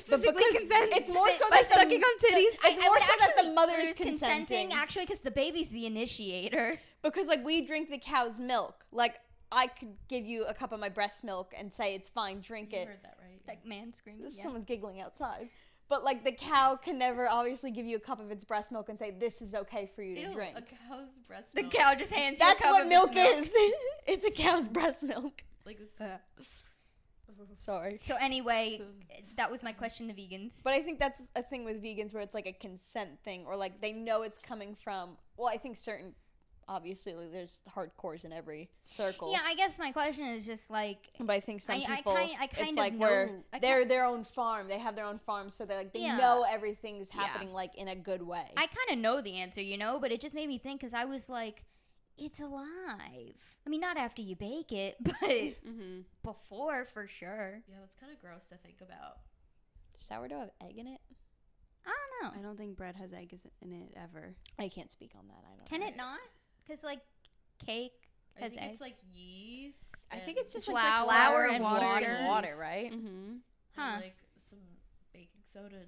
[SPEAKER 2] But because it's more so
[SPEAKER 4] by
[SPEAKER 2] that the-
[SPEAKER 4] sucking on titties.
[SPEAKER 2] It's more so that the mother is
[SPEAKER 1] consenting
[SPEAKER 2] consenting.
[SPEAKER 1] actually because the baby's the initiator.
[SPEAKER 2] Because like we drink the cow's milk. Like I could give you a cup of my breast milk and say it's fine, drink
[SPEAKER 3] You
[SPEAKER 2] it.
[SPEAKER 3] heard that right?
[SPEAKER 1] That man screaming. Yeah.
[SPEAKER 2] Someone's giggling outside. But like the cow can never obviously give you a cup of its breast milk and say this is okay for you to
[SPEAKER 3] Ew,
[SPEAKER 2] drink.
[SPEAKER 3] a cow's breast
[SPEAKER 1] The
[SPEAKER 3] milk.
[SPEAKER 1] cow just hands you
[SPEAKER 2] That's
[SPEAKER 1] a cup
[SPEAKER 2] what
[SPEAKER 1] of
[SPEAKER 2] milk
[SPEAKER 1] its
[SPEAKER 2] is. It's a cow's breast milk.
[SPEAKER 3] Like this.
[SPEAKER 2] Sorry.
[SPEAKER 1] So anyway, that was my question to vegans.
[SPEAKER 2] But I think that's a thing with vegans where it's like a consent thing or like they know it's coming from, well, I think certain, obviously like, there's hardcores in every circle.
[SPEAKER 1] Yeah, I guess my question is just like,
[SPEAKER 2] But I think some
[SPEAKER 1] I
[SPEAKER 2] people,
[SPEAKER 1] kind
[SPEAKER 2] it's
[SPEAKER 1] of
[SPEAKER 2] like
[SPEAKER 1] know.
[SPEAKER 2] where
[SPEAKER 1] I
[SPEAKER 2] they're
[SPEAKER 1] kind-
[SPEAKER 2] their own farm. They have their own farm, so they
[SPEAKER 1] Yeah.
[SPEAKER 2] know everything's happening like in a good way.
[SPEAKER 1] I kind of know the answer, but it just made me think because I was like, it's alive. I mean, not after you bake it, but
[SPEAKER 4] Mm-hmm.
[SPEAKER 1] before for sure.
[SPEAKER 3] Yeah, that's kind of gross to think about.
[SPEAKER 2] Sourdough have egg in it?
[SPEAKER 1] I don't
[SPEAKER 4] I
[SPEAKER 1] know.
[SPEAKER 4] don't think bread has eggs in it ever.
[SPEAKER 2] I can't speak on that. I don't
[SPEAKER 1] Can
[SPEAKER 2] know.
[SPEAKER 1] it not? Because like cake
[SPEAKER 3] I
[SPEAKER 1] has
[SPEAKER 3] think
[SPEAKER 1] eggs.
[SPEAKER 3] it's like yeast.
[SPEAKER 2] I think
[SPEAKER 3] and-
[SPEAKER 2] it's just
[SPEAKER 1] Flour
[SPEAKER 2] like flour
[SPEAKER 1] and
[SPEAKER 2] and
[SPEAKER 1] water.
[SPEAKER 2] water, right?
[SPEAKER 4] Mm-hmm.
[SPEAKER 3] and,
[SPEAKER 1] Huh.
[SPEAKER 3] like some baking soda and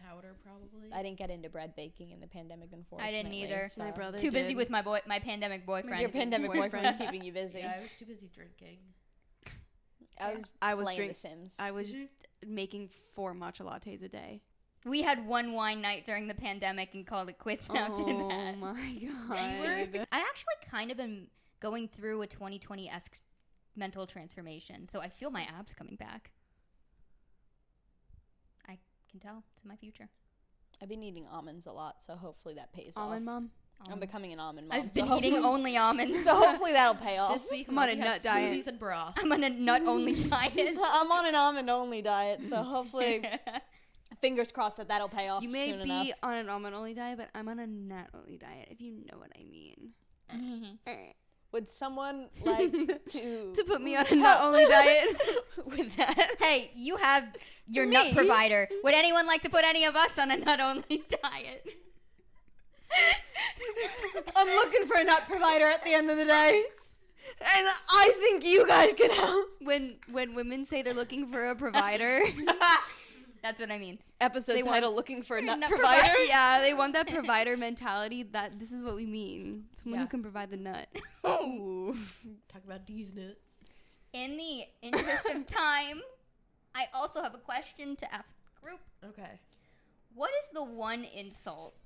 [SPEAKER 3] powder probably.
[SPEAKER 2] I didn't get into bread baking in the pandemic, unfortunately.
[SPEAKER 1] I didn't either.
[SPEAKER 2] so-
[SPEAKER 4] My brother
[SPEAKER 1] Too busy
[SPEAKER 4] did.
[SPEAKER 1] with my pandemic boyfriend.
[SPEAKER 2] Your pandemic boyfriend's keeping you busy.
[SPEAKER 3] Yeah, I was too busy drinking.
[SPEAKER 2] I was
[SPEAKER 4] playing
[SPEAKER 2] playing
[SPEAKER 4] The
[SPEAKER 2] The Sims.
[SPEAKER 4] I was making 4 matcha lattes a day.
[SPEAKER 1] We had one wine night during the pandemic and called it quits after
[SPEAKER 4] Oh
[SPEAKER 1] that.
[SPEAKER 4] my
[SPEAKER 1] I
[SPEAKER 4] god.
[SPEAKER 1] actually kind of am going through a 2020-esque mental transformation, so I feel my abs coming back. I can tell. It's in my future.
[SPEAKER 2] I've been eating almonds a lot, so hopefully that pays
[SPEAKER 4] Almond
[SPEAKER 2] off.
[SPEAKER 4] mom.
[SPEAKER 2] I'm becoming an almond mom.
[SPEAKER 1] I've
[SPEAKER 2] so
[SPEAKER 1] been eating
[SPEAKER 2] hopefully-
[SPEAKER 1] only almonds.
[SPEAKER 2] So hopefully that'll pay off.
[SPEAKER 3] This week
[SPEAKER 4] I'm on
[SPEAKER 3] we
[SPEAKER 4] a
[SPEAKER 3] had
[SPEAKER 4] nut diet.
[SPEAKER 3] smoothies and broth.
[SPEAKER 1] I'm on a nut-only diet.
[SPEAKER 2] I'm on an almond-only diet, so hopefully, fingers crossed that that'll pay off
[SPEAKER 4] You may
[SPEAKER 2] soon
[SPEAKER 4] be
[SPEAKER 2] enough.
[SPEAKER 4] on an almond only diet, but I'm on a nut only diet, if you know what I mean.
[SPEAKER 2] Would someone like to
[SPEAKER 4] To put me on a nut only diet.
[SPEAKER 2] with that?
[SPEAKER 1] Hey, you have your
[SPEAKER 2] Me?
[SPEAKER 1] nut provider. Would anyone like to put any of us on a nut-only diet?
[SPEAKER 2] I'm looking for a nut provider at the end of the day, and I think you guys can help.
[SPEAKER 4] When women say they're looking for a provider,
[SPEAKER 1] That's what I mean.
[SPEAKER 2] Episode
[SPEAKER 4] They
[SPEAKER 2] title:
[SPEAKER 4] want-
[SPEAKER 2] Looking for a nut,
[SPEAKER 1] nut
[SPEAKER 2] provider.
[SPEAKER 4] yeah, they want that provider mentality. That this is what we mean. Someone
[SPEAKER 3] Yeah.
[SPEAKER 4] who can provide the nut.
[SPEAKER 1] Ooh.
[SPEAKER 3] Talk about these nuts.
[SPEAKER 1] In the interest of time, I also have a question to ask the group.
[SPEAKER 3] Okay.
[SPEAKER 1] What is the one insult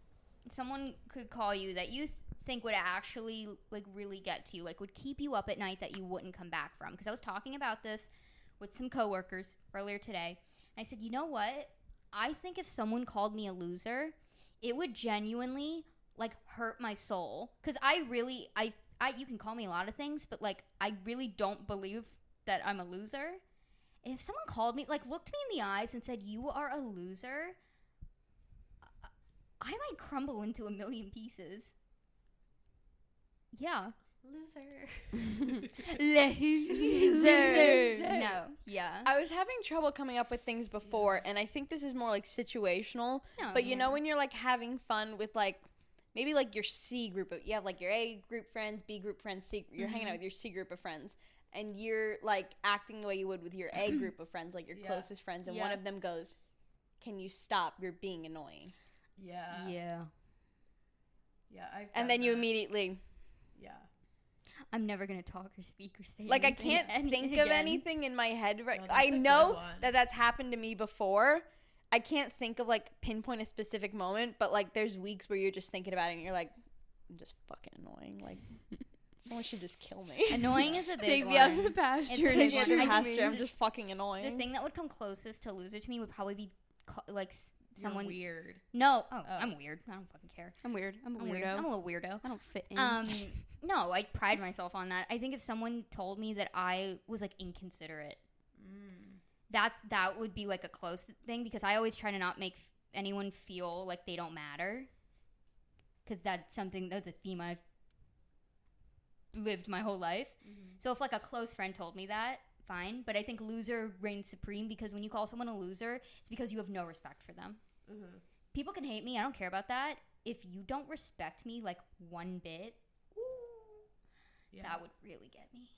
[SPEAKER 1] someone could call you that you think would actually like really get to you, like would keep you up at night that you wouldn't come back from? Because I was talking about this with some coworkers earlier today. And I said, you know what? I think if someone called me a loser, it would genuinely like hurt my soul. Because you can call me a lot of things, but like I really don't believe that I'm a loser. And if someone called me, like looked me in the eyes and said, you are a loser, I might crumble into a million pieces. Yeah.
[SPEAKER 3] Loser.
[SPEAKER 1] Loser. No. Yeah.
[SPEAKER 2] I was having trouble coming up with things before, and I think this is more like situational.
[SPEAKER 1] No,
[SPEAKER 2] But you know when you're like having fun with like maybe like your C group of, you have like your A group friends, B group friends, C, you're hanging out with your C group of friends, and you're like acting the way you would with your A group of friends, like your closest friends, and one of them goes, "Can you stop? You're being annoying."
[SPEAKER 3] Yeah.
[SPEAKER 1] Yeah.
[SPEAKER 3] Yeah.
[SPEAKER 2] And then you immediately.
[SPEAKER 3] Yeah.
[SPEAKER 1] I'm never gonna talk or speak or say.
[SPEAKER 2] Like I
[SPEAKER 1] anything
[SPEAKER 2] can't think
[SPEAKER 1] again.
[SPEAKER 2] of anything in my head right.
[SPEAKER 3] No,
[SPEAKER 2] I
[SPEAKER 3] that's a
[SPEAKER 2] know
[SPEAKER 3] good one.
[SPEAKER 2] that that's happened to me before. I can't think of like pinpoint a specific moment, but like there's weeks where you're just thinking about it and you're like, I'm just fucking annoying. Like someone should just kill me.
[SPEAKER 1] Annoying is a big
[SPEAKER 4] Take
[SPEAKER 1] one.
[SPEAKER 4] me out to the pasture.
[SPEAKER 1] It's a
[SPEAKER 4] and
[SPEAKER 1] big
[SPEAKER 2] Take me out
[SPEAKER 1] one.
[SPEAKER 2] to
[SPEAKER 1] I
[SPEAKER 2] the
[SPEAKER 1] think
[SPEAKER 2] pasture. I'm
[SPEAKER 1] the-
[SPEAKER 2] just fucking annoying.
[SPEAKER 1] The thing that would come closest to loser to me would probably be like someone.
[SPEAKER 3] You're weird.
[SPEAKER 1] No, I'm weird. I don't fucking care.
[SPEAKER 4] I'm weird. I'm a
[SPEAKER 1] I'm
[SPEAKER 4] weirdo.
[SPEAKER 1] weird. I'm a little weirdo.
[SPEAKER 4] I don't fit in.
[SPEAKER 1] No, I pride myself on that. I think if someone told me that I was like inconsiderate, that would be like a close thing, because I always try to not make anyone feel like they don't matter, because that's a theme I've lived my whole life. So if like a close friend told me that, fine. But I think loser reigns supreme, because when you call someone a loser, it's because you have no respect for them. People can hate me. I don't care about that. If you don't respect me like one bit, that would really get me.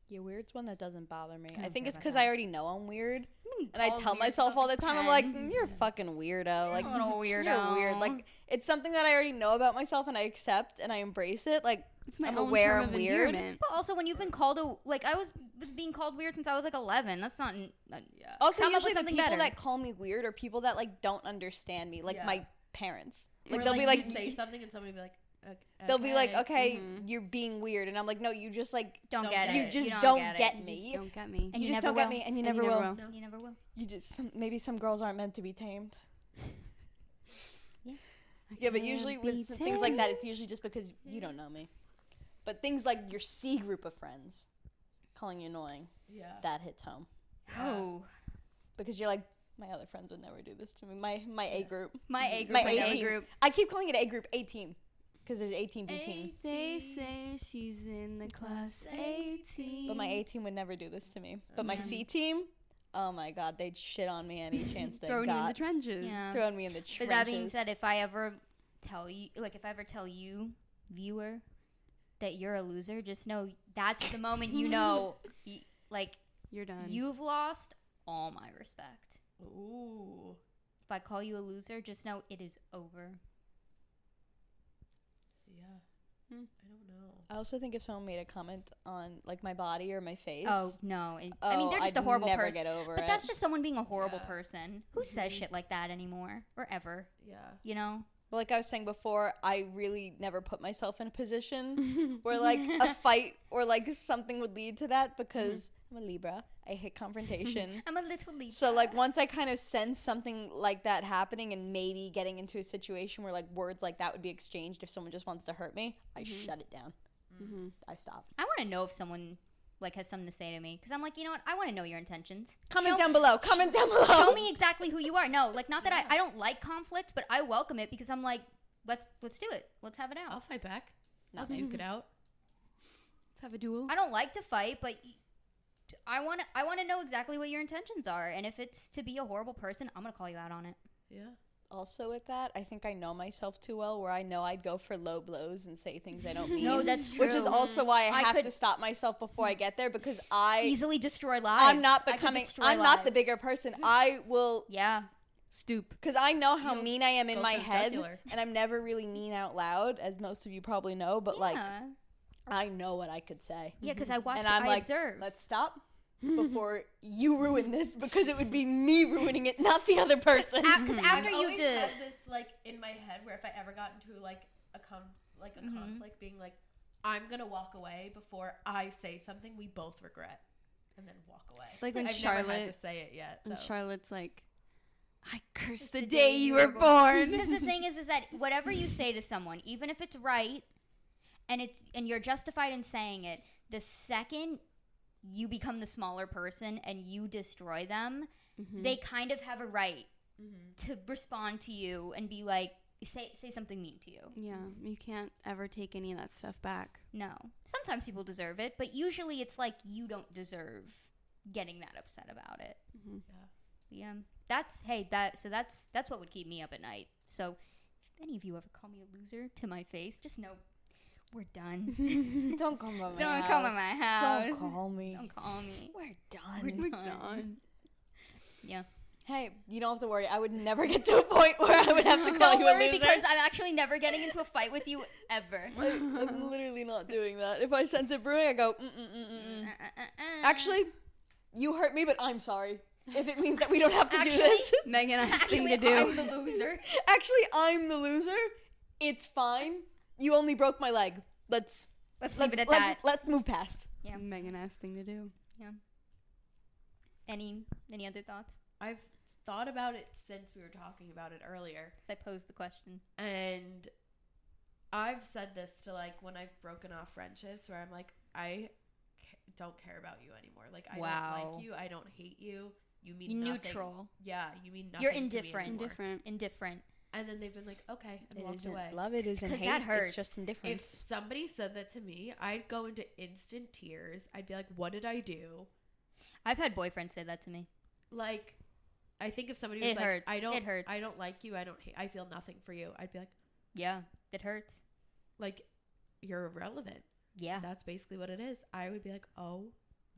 [SPEAKER 2] Yeah, weird's one that doesn't bother me. I
[SPEAKER 1] don't
[SPEAKER 2] think
[SPEAKER 1] care
[SPEAKER 2] it's
[SPEAKER 1] about
[SPEAKER 2] because
[SPEAKER 1] that.
[SPEAKER 2] I already know I'm weird. And I
[SPEAKER 1] Called
[SPEAKER 2] tell
[SPEAKER 1] weird
[SPEAKER 2] myself
[SPEAKER 1] till
[SPEAKER 2] all the
[SPEAKER 1] I'm
[SPEAKER 2] time, I'm like,
[SPEAKER 1] 10.
[SPEAKER 2] you're a fucking weirdo. Like,
[SPEAKER 1] a little weirdo.
[SPEAKER 2] You're weird. Like, it's something that I already know about myself and I accept and I embrace it. Like,
[SPEAKER 4] it's my
[SPEAKER 2] I'm
[SPEAKER 4] own
[SPEAKER 2] aware
[SPEAKER 4] term
[SPEAKER 2] I'm
[SPEAKER 4] of
[SPEAKER 2] weird.
[SPEAKER 4] endearment.
[SPEAKER 1] But also, when you've been called I was being called weird since I was like 11. That's not.
[SPEAKER 2] Also,
[SPEAKER 1] Come up
[SPEAKER 2] usually
[SPEAKER 1] with
[SPEAKER 2] the
[SPEAKER 1] something
[SPEAKER 2] people
[SPEAKER 1] better.
[SPEAKER 2] that call me weird are people that, like, don't understand me. Like, my parents. Like,
[SPEAKER 3] Or,
[SPEAKER 2] they'll be like,
[SPEAKER 3] you say something and somebody will be like,
[SPEAKER 2] they'll be like, okay, you're being weird. And I'm like, no, you just, like,
[SPEAKER 1] Don't get
[SPEAKER 2] you
[SPEAKER 1] it.
[SPEAKER 2] just
[SPEAKER 1] don't
[SPEAKER 2] don't
[SPEAKER 1] get,
[SPEAKER 2] get
[SPEAKER 1] it.
[SPEAKER 2] me.
[SPEAKER 4] You just don't get me.
[SPEAKER 1] And
[SPEAKER 2] You
[SPEAKER 1] you
[SPEAKER 2] just
[SPEAKER 1] never
[SPEAKER 2] don't get
[SPEAKER 1] will.
[SPEAKER 2] me, and you
[SPEAKER 4] And
[SPEAKER 2] never
[SPEAKER 4] you never
[SPEAKER 2] will.
[SPEAKER 4] will.
[SPEAKER 1] No, you never will.
[SPEAKER 2] You just, maybe some girls aren't meant to be tamed.
[SPEAKER 1] Yeah.
[SPEAKER 2] Yeah, but usually with things like that, it's usually just because you don't know me. But things like your C group of friends calling you annoying, that hits home.
[SPEAKER 1] Oh.
[SPEAKER 2] Because you're like, my other friends would never do this to me. My A group.
[SPEAKER 1] My A group.
[SPEAKER 2] My
[SPEAKER 1] my
[SPEAKER 2] A
[SPEAKER 1] A
[SPEAKER 2] team.
[SPEAKER 1] group.
[SPEAKER 2] I keep calling it A group, A team. Because there's A team, B team.
[SPEAKER 4] They say she's in the class A team.
[SPEAKER 2] But my A team would never do this to me. But my C team, oh my God, they'd shit on me any chance they
[SPEAKER 4] Throwing you in the
[SPEAKER 2] got.
[SPEAKER 4] trenches.
[SPEAKER 1] Yeah.
[SPEAKER 2] Throwing me in the trenches.
[SPEAKER 1] But that being said, if I ever tell you, viewer, that you're a loser, just know that's the moment you know,
[SPEAKER 4] You're done.
[SPEAKER 1] you've lost all my respect.
[SPEAKER 3] Ooh.
[SPEAKER 1] If I call you a loser, just know it is over.
[SPEAKER 3] Yeah. I don't know.
[SPEAKER 2] I also think if someone made a comment on like my body or my face,
[SPEAKER 1] Oh no! I mean, they're just
[SPEAKER 2] I'd
[SPEAKER 1] a horrible
[SPEAKER 2] never
[SPEAKER 1] person.
[SPEAKER 2] get over
[SPEAKER 1] But
[SPEAKER 2] it.
[SPEAKER 1] that's just someone being a horrible
[SPEAKER 3] Yeah.
[SPEAKER 1] person. Who says shit like that anymore or ever?
[SPEAKER 3] Yeah.
[SPEAKER 1] You know?
[SPEAKER 2] But like I was saying before, I really never put myself in a position where like a fight or like something would lead to that, because I'm a Libra. I hate confrontation.
[SPEAKER 1] I'm a little Libra.
[SPEAKER 2] So like once I kind of sense something like that happening and maybe getting into a situation where like words like that would be exchanged if someone just wants to hurt me, I shut it down. I stop.
[SPEAKER 1] I want to know if someone like has something to say to me, because I'm like, you know what? I want to know your intentions.
[SPEAKER 2] Comment down below. Comment down below.
[SPEAKER 1] Show me exactly who you are. No, like not that I don't like conflict, but I welcome it, because I'm like, let's do it. Let's have it out.
[SPEAKER 3] I'll fight back.
[SPEAKER 2] Not
[SPEAKER 3] I'll
[SPEAKER 2] me.
[SPEAKER 3] duke it out.
[SPEAKER 4] Let's have a duel.
[SPEAKER 1] I don't like to fight, but I want to know exactly what your intentions are, and if it's to be a horrible person, I'm gonna call you out on it.
[SPEAKER 3] Yeah.
[SPEAKER 2] Also with that, I think I know myself too well where I know I'd go for low blows and say things I don't mean.
[SPEAKER 1] No, that's true.
[SPEAKER 2] Which is also why I have
[SPEAKER 1] could
[SPEAKER 2] to stop myself before I get there, because I
[SPEAKER 1] easily destroy lives.
[SPEAKER 2] I'm not
[SPEAKER 1] I could
[SPEAKER 2] becoming
[SPEAKER 1] destroy
[SPEAKER 2] I'm not the
[SPEAKER 1] lives.
[SPEAKER 2] bigger person. I will
[SPEAKER 1] Yeah.
[SPEAKER 4] Stoop.
[SPEAKER 2] because I know how
[SPEAKER 3] You'll
[SPEAKER 2] mean I am in
[SPEAKER 3] go
[SPEAKER 2] my
[SPEAKER 3] for the
[SPEAKER 2] head,
[SPEAKER 3] jugular.
[SPEAKER 2] and I'm never really mean out loud, as most of you probably know, but like
[SPEAKER 1] Yeah.
[SPEAKER 2] I know what I could say.
[SPEAKER 1] Yeah, because I watch.
[SPEAKER 2] And I'm
[SPEAKER 1] I
[SPEAKER 2] like,
[SPEAKER 1] observe.
[SPEAKER 2] let's stop. before you ruin this, because it would be me ruining it, not the other person.
[SPEAKER 1] Because after
[SPEAKER 3] I've
[SPEAKER 1] you
[SPEAKER 3] always
[SPEAKER 1] did,
[SPEAKER 3] had this like in my head where if I ever got into like a conflict, being like, I'm gonna walk away before I say something we both regret, and then walk away.
[SPEAKER 4] Like when
[SPEAKER 3] I've never had
[SPEAKER 4] Charlotte,
[SPEAKER 3] to say it yet.
[SPEAKER 4] and
[SPEAKER 3] though.
[SPEAKER 4] Charlotte's like, I curse the day you were born.
[SPEAKER 1] because the thing is that whatever you say to someone, even if it's right, and you're justified in saying it, the second you become the smaller person and you destroy them, they kind of have a right to respond to you and be like, say something mean to you.
[SPEAKER 4] Yeah, you can't ever take any of that stuff back.
[SPEAKER 1] No. Sometimes people deserve it, but usually it's like you don't deserve getting that upset about it. Yeah. That's what would keep me up at night. So if any of you ever call me a loser to my face, just know we're done.
[SPEAKER 2] Don't come by my
[SPEAKER 1] Don't
[SPEAKER 2] house.
[SPEAKER 1] come to my house.
[SPEAKER 2] Don't call me.
[SPEAKER 1] Don't call me.
[SPEAKER 2] We're done.
[SPEAKER 1] We're done. Yeah.
[SPEAKER 2] Hey, you don't have to worry. I would never get to a point where I would have to call
[SPEAKER 1] Don't
[SPEAKER 2] you
[SPEAKER 1] worry
[SPEAKER 2] a loser.
[SPEAKER 1] because I'm actually never getting into a fight with you ever.
[SPEAKER 2] I'm literally not doing that. If I sense it brewing, I go, Actually, you hurt me, but I'm sorry. If it means that we don't have to do this.
[SPEAKER 4] Megan has a thing to
[SPEAKER 1] Actually,
[SPEAKER 4] do.
[SPEAKER 1] I'm the loser.
[SPEAKER 2] Actually, I'm the loser. It's fine. You only broke my leg. Let's
[SPEAKER 1] leave it at that.
[SPEAKER 2] Let's move past.
[SPEAKER 1] Yeah.
[SPEAKER 4] Megan has a thing to do.
[SPEAKER 1] Yeah. Any other thoughts?
[SPEAKER 3] I've thought about it since we were talking about it earlier.
[SPEAKER 1] Because I posed the question.
[SPEAKER 3] And I've said this to like when I've broken off friendships where I'm like, I don't care about you anymore. Like, I don't like you. I don't hate you. You mean nothing.
[SPEAKER 1] Neutral.
[SPEAKER 3] Yeah, you mean nothing.
[SPEAKER 1] You're
[SPEAKER 3] to me
[SPEAKER 1] indifferent.
[SPEAKER 3] anymore.
[SPEAKER 1] Indifferent.
[SPEAKER 3] And then they've been like, okay, and walked away.
[SPEAKER 2] Love it isn't
[SPEAKER 1] 'Cause
[SPEAKER 2] hate.
[SPEAKER 1] that hurts.
[SPEAKER 2] It's just indifference.
[SPEAKER 3] If somebody said that to me, I'd go into instant tears. I'd be like, what did I do?
[SPEAKER 1] I've had boyfriends say that to me.
[SPEAKER 3] Like, I think if somebody was
[SPEAKER 1] It
[SPEAKER 3] like,
[SPEAKER 1] hurts.
[SPEAKER 3] I don't
[SPEAKER 1] It hurts.
[SPEAKER 3] I don't like you. I feel nothing for you. I'd be like,
[SPEAKER 1] Yeah, it hurts.
[SPEAKER 3] like, you're irrelevant.
[SPEAKER 1] Yeah.
[SPEAKER 3] That's basically what it is. I would be like, oh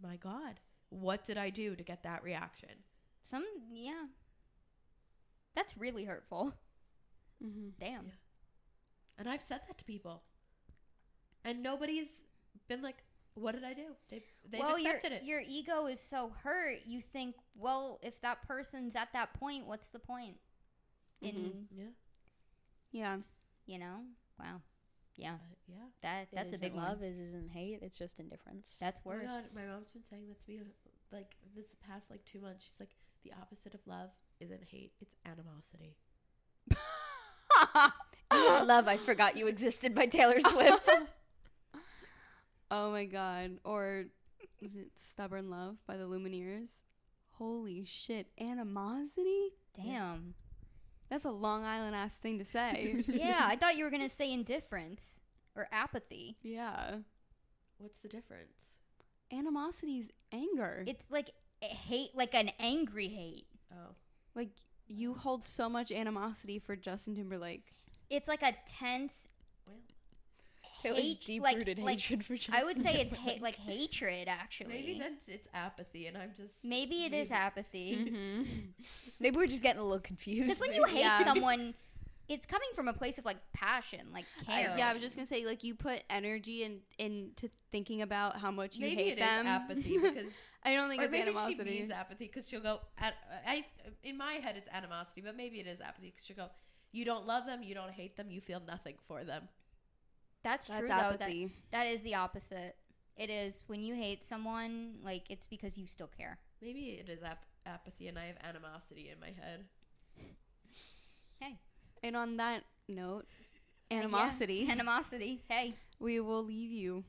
[SPEAKER 3] my God, what did I do to get that reaction?
[SPEAKER 1] Yeah. That's really hurtful. Damn.
[SPEAKER 3] Yeah. And I've said that to people. And nobody's been like, what did I do? They've accepted it.
[SPEAKER 1] Your ego is so hurt. You think, well, if that person's at that point, what's the point?
[SPEAKER 3] Yeah.
[SPEAKER 1] You know? Wow. Yeah.
[SPEAKER 3] Yeah.
[SPEAKER 1] That's a big one.
[SPEAKER 2] Love isn't hate. It's just indifference.
[SPEAKER 1] That's
[SPEAKER 3] Oh my
[SPEAKER 1] worse.
[SPEAKER 3] God, my mom's been saying that to me like this past like 2 months. She's like, the opposite of love isn't hate, it's animosity.
[SPEAKER 2] Love, I Forgot You Existed by Taylor Swift.
[SPEAKER 4] Oh my God. Or was it Stubborn Love by the Lumineers? Holy shit. Animosity?
[SPEAKER 1] Damn.
[SPEAKER 4] That's a Long Island ass thing to say.
[SPEAKER 1] Yeah, I thought you were going to say indifference or apathy.
[SPEAKER 4] Yeah.
[SPEAKER 3] What's the difference?
[SPEAKER 4] Animosity's anger.
[SPEAKER 1] It's like hate, like an angry hate.
[SPEAKER 3] Oh.
[SPEAKER 4] Like, you hold so much animosity for Justin Timberlake.
[SPEAKER 1] It's like a tense hate,
[SPEAKER 2] deep-rooted hatred for Justin
[SPEAKER 1] I would say it's
[SPEAKER 2] Timberlake.
[SPEAKER 1] like hatred, actually.
[SPEAKER 3] Maybe it's apathy, and I'm just.
[SPEAKER 1] Maybe it is apathy.
[SPEAKER 2] Maybe we're just getting a little confused.
[SPEAKER 1] Because when you hate someone, it's coming from a place of like passion, like care.
[SPEAKER 4] I was just gonna say, like, you put energy into thinking about how much you
[SPEAKER 3] Maybe
[SPEAKER 4] hate
[SPEAKER 3] it
[SPEAKER 4] them.
[SPEAKER 3] is apathy because.
[SPEAKER 4] I don't think
[SPEAKER 3] Or
[SPEAKER 4] it's
[SPEAKER 3] maybe
[SPEAKER 4] animosity.
[SPEAKER 3] she means apathy because she'll go. In my head, it's animosity, but maybe it is apathy because she'll go. You don't love them, you don't hate them, you feel nothing for them.
[SPEAKER 1] That's true,
[SPEAKER 4] That's
[SPEAKER 1] though.
[SPEAKER 4] apathy.
[SPEAKER 1] That is the opposite. It is when you hate someone, like, it's because you still care.
[SPEAKER 3] Maybe it is apathy, and I have animosity in my head.
[SPEAKER 1] Hey.
[SPEAKER 4] And on that note, animosity.
[SPEAKER 1] Yeah. Animosity. Hey.
[SPEAKER 4] We will leave you.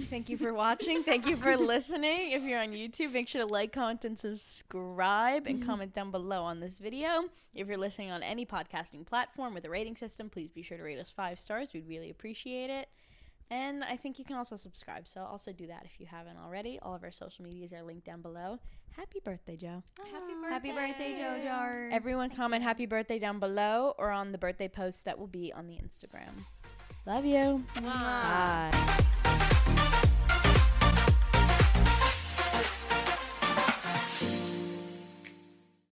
[SPEAKER 2] Thank you for watching. Thank you for listening. If you're on YouTube, make sure to like, comment, and subscribe, and comment down below on this video. If you're listening on any podcasting platform with a rating system, please be sure to rate us 5 stars. We'd really appreciate it. And I think you can also subscribe, so also do that if you haven't already. All of our social medias are linked down below. Happy birthday, Joe.
[SPEAKER 4] Happy birthday, JoJo.
[SPEAKER 2] Everyone comment happy birthday down below or on the birthday post that will be on the Instagram. Love you.
[SPEAKER 3] Bye.
[SPEAKER 2] Bye.